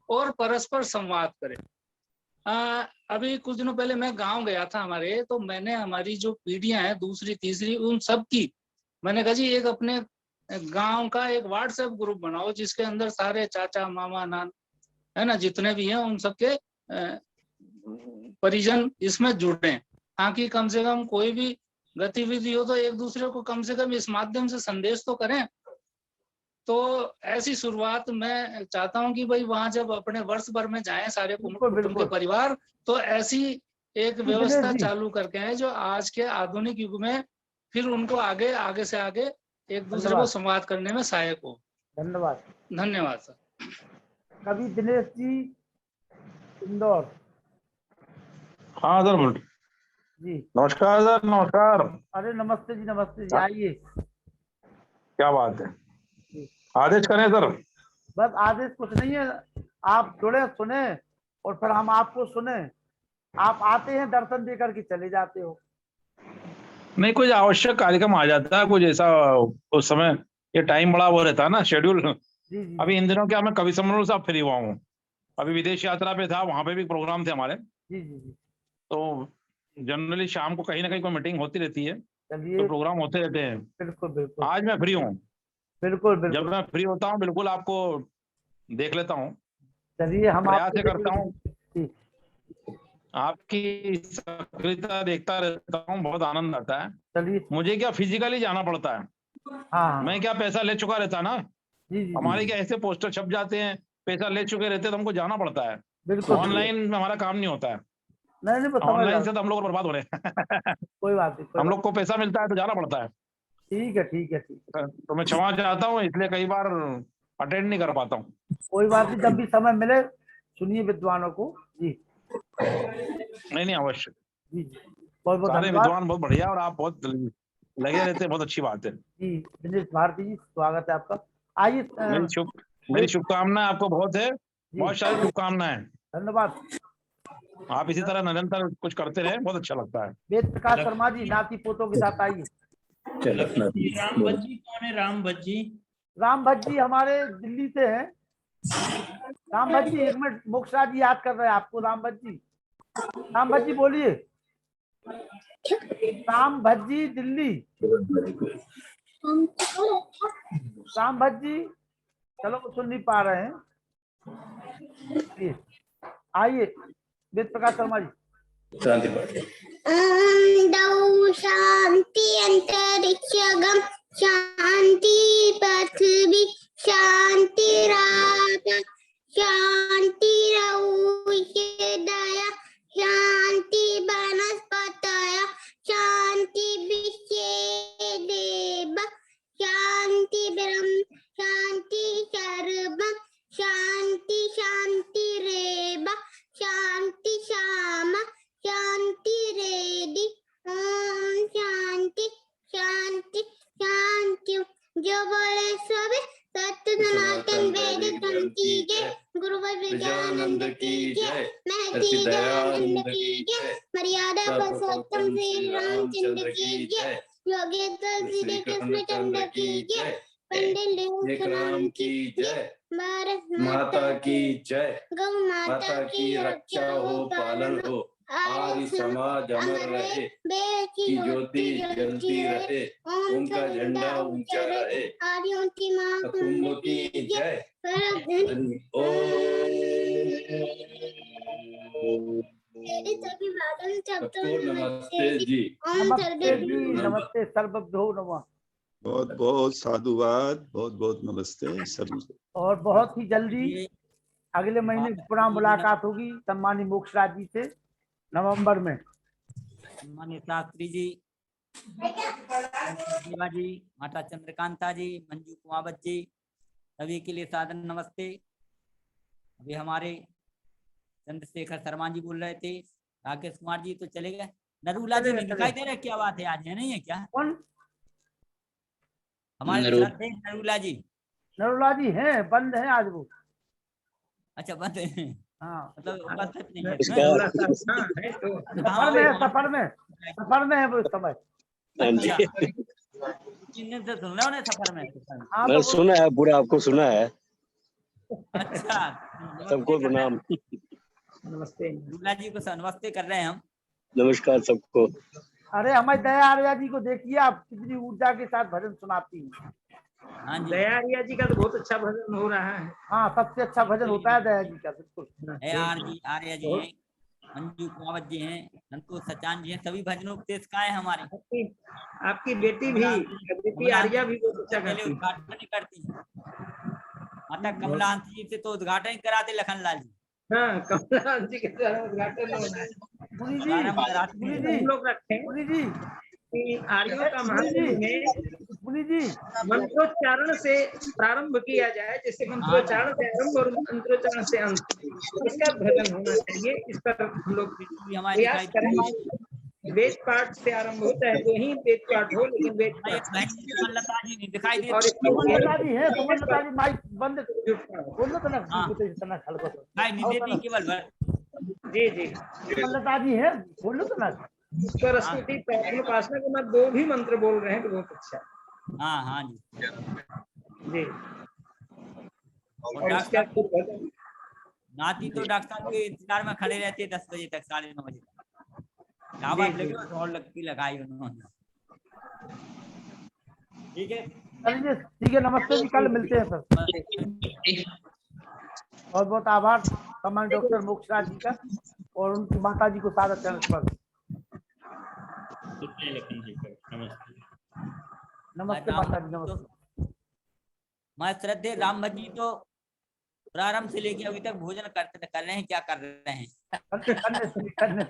और परस्पर संवाद करें। अभी कुछ दिनों पहले मैं गांव गया था हमारे, तो मैंने हमारी जो पीढ़ियां हैं दूसरी तीसरी, उन सब की मैंने कहा जी एक अपने गांव का एक व्हाट्सएप ग्रुप बनाओ, जिसके अंदर सारे चाचा मामा नान है ना, जितने भी हैं उन सबके परिजन इसमें जुड़े, ताकि कम से कम कोई भी गतिविधि हो तो एक दूसरे को कम से कम इस माध्यम से संदेश तो करें। तो ऐसी शुरुआत मैं चाहता हूं कि भाई वहां जब अपने वर्ष भर में जाएं सारे कुटुंब के परिवार, तो ऐसी एक व्यवस्था चालू करके है जो आज के आधुनिक युग में फिर उनको आगे से आगे एक दूसरे को संवाद करने में सहायक हो। धन्यवाद। धन्यवाद सर। कभी दिनेश जी इंदौर। हाँ सर बोल जी नमस्कार सर। नमस्कार। अरे नमस्ते जी, नमस्ते जी, आइए। क्या बात है, आदेश करें सर? बस आदेश कुछ नहीं है, आप जुड़े, सुने और फिर हम आपको सुने। आप आते हैं, दर्शन देकर के चले जाते हो। नहीं, कुछ आवश्यक कार्यक्रम आ जाता है, कुछ ऐसा उस समय ये टाइम बड़ा वो रहता है ना, शेड्यूल। जी जी। अभी इन दिनों क्या मैं कवि सम्मेलन से फ्री हुआ हूँ, अभी विदेश यात्रा पे था, वहां पे भी प्रोग्राम थे हमारे। जी जी जी। तो जनरली शाम को कहीं ना कहीं कोई मीटिंग होती रहती है, चलिए, तो प्रोग्राम होते रहते हैं। बिल्कुल बिल्कुल। आज मैं फ्री हूँ। बिल्कुल बिल्कुल। जब मैं फ्री होता हूँ बिल्कुल आपको देख लेता हूँ। चलिए, हम प्रयास करता हूँ, जी। आपकी सक्रियता देखता रहता हूँ, बहुत आनंद आता है। चलिए, मुझे क्या फिजिकली जाना पड़ता है, हाँ मैं क्या पैसा ले चुका रहता ना। जी जी। हमारे क्या ऐसे पोस्टर छप जाते हैं, पैसा ले चुके रहते तो हमको जाना पड़ता है। बिल्कुल। ऑनलाइन में हमारा काम नहीं होता है। नहीं, ऑनलाइन से तो हम लोग बर्बाद हो रहे हैं। कोई बात नहीं, हम लोग को पैसा मिलता है तो जाना पड़ता है। ठीक है ठीक है ठीक है। तो मैं क्षमा चाहता हूँ, इसलिए कई बार अटेंड नहीं कर पाता हूँ। कोई बात नहीं, जब भी समय मिले सुनिए विद्वानों को। जी नहीं अवश्य जी। बहुत बहुत सारे धन्यवाद। विद्वान बहुत बढ़िया, और आप बहुत लगे रहते हैं, बहुत अच्छी बात है जी। दिनेश भारती जी, स्वागत है आपका। आइए। मेरी शुभकामनाएं आपको बहुत है, बहुत सारी शुभकामनाएं। धन्यवाद। आप इसी तरह निरंतर कुछ करते रहे, बहुत अच्छा लगता है। वेद प्रकाश शर्मा जी, नाती पोतों के साथ आइए। राम भज्जी कौन है? राम भज्जी? राम भज्जी हमारे दिल्ली से हैं। राम भज्जी, एक मिनट, मोक्षराज जी याद कर रहे हैं आपको। राम भज्जी, राम भज्जी बोलिए। राम भज्जी दिल्ली। राम भज्जी, चलो सुन नहीं पा रहे हैं। आइए वेद प्रकाश शर्मा जी। शांति अंतरिक्षगम शांति पृथ्वी शांति शांति दया शांति वनस्पतय शांति विश्वेदेव शांति ब्रह्म शांति सर्वम शांति शांति रेव शांति श्याम शांति रेडि ओम शांति शांति शांति। जो बोले सभी सत्य सनातन वैदिक धर्म की जय, गुरु विद्यानंद की जय। श्रीमती दयानंद की जय, मर्यादा पुरुषोत्तम श्री रामचंद्र की जय, योगेश्वर श्री कृष्णचंद्र की जय, पंडित लेखराम की जय, भारत माता की जय, गौ माता की रक्षा हो पालन हो, आर्य समाज अमर रहे, वेद की ज्योति जलती रहे, उनका झंडा ऊंचा रहे, आर्यों की मां कुंभ की जय, नमस्ते जी। नमस्ते जी, नमस्ते, सर्वभ्यो नमः। बहुत बहुत साधुवाद, बहुत बहुत नमस्ते सभी को। और बहुत ही जल्दी अगले महीने पुनः मुलाकात होगी सम्मानित मोक्षराज जी से नवंबर में। सम्मानित शास्त्री जी, देवा जी, माता चंद्रकांता जी, मंजू कुमावत जी, सभी के लिए सादर नमस्ते। अभी हमारे चंद्रशेखर शर्मा जी बोल रहे थे, राकेश कुमार जी तो चले गए। नरूला जी नहीं दिखाई दे रहे, क्या बात है, आज है नहीं है क्या? कौन? हमारे नरूला जी। नरूला जी हैं, बंद हैं आज वो। अच्छा, बंद है। हाँ, मतलब उपस्थित नहीं है। सफर में है वो इस समय। अच्छा, किन्ने से सुन रहे हो सफर में? हाँ, मैंने सुना है, पूरा आपको सुना है। अच्छा, सबको प्रणाम। नमस्ते नरूला जी को नमस्ते कर रहे हैं हम। नमस्कार सबको। अरे हमारी दया आर्या जी को देखिए, आप कितनी ऊर्जा के साथ भजन सुनाती हैं। हाँ जी, दया आर्या जी का तो बहुत अच्छा भजन हो रहा है। हाँ, सबसे अच्छा भजन होता है दया जी का, बिल्कुल। आर्या जी हैं, मंजू कुमावत जी हैं, संतोष सचान जी हैं, सभी भजनों के काय हमारे। आपकी बेटी भी, बेटी आर्या भी बहुत अच्छा करती है। उद्घाटन करती है माता कमला जी से, तो उद्घाटन कराते लखन लाल जी। हाँ, कमला जी के द्वारा उद्घाटन होना है। हम लोग रखे हैं आर्यों का महत्व है। मंत्रोच्चारण से प्रारंभ किया जाए, जैसे मंत्रोच्चारण से आरंभ और मंत्रोच्चारण से अंत, इसका भजन होना चाहिए। इस पर हम लोग प्रयास करेंगे। वेद पाठ से आरंभ होता है, वही वेद पाठ हो, लेकिन वेद पाठ दिखाई दे। और कमलता जी माइक बंद बोलो तो ना केवल जी जी कमलता जी है, बोलो तो ना। सरस्वती उपासना के बाद 2 भी मंत्र बोल रहे हैं तो बहुत अच्छा। हाँ हाँ जी जी। और नाती तो डॉक्टर साहब के इंतजार में खड़े रहते हैं 10 बजे तक, 9:30 बजे तक। और लगती लगाई उन्होंने। ठीक है, चलिए ठीक है, नमस्ते जी, कल मिलते हैं सर। बहुत बहुत आभार सम्मान डॉक्टर मोक्षराज जी का और उनकी माता जी को सादर चरण पर नमस्ते माता जी, नमस्ते। मैं श्रद्धे राम भजी तो प्रारंभ से लेके अभी तक भोजन कर रहे हैं, क्या कर रहे हैं? करने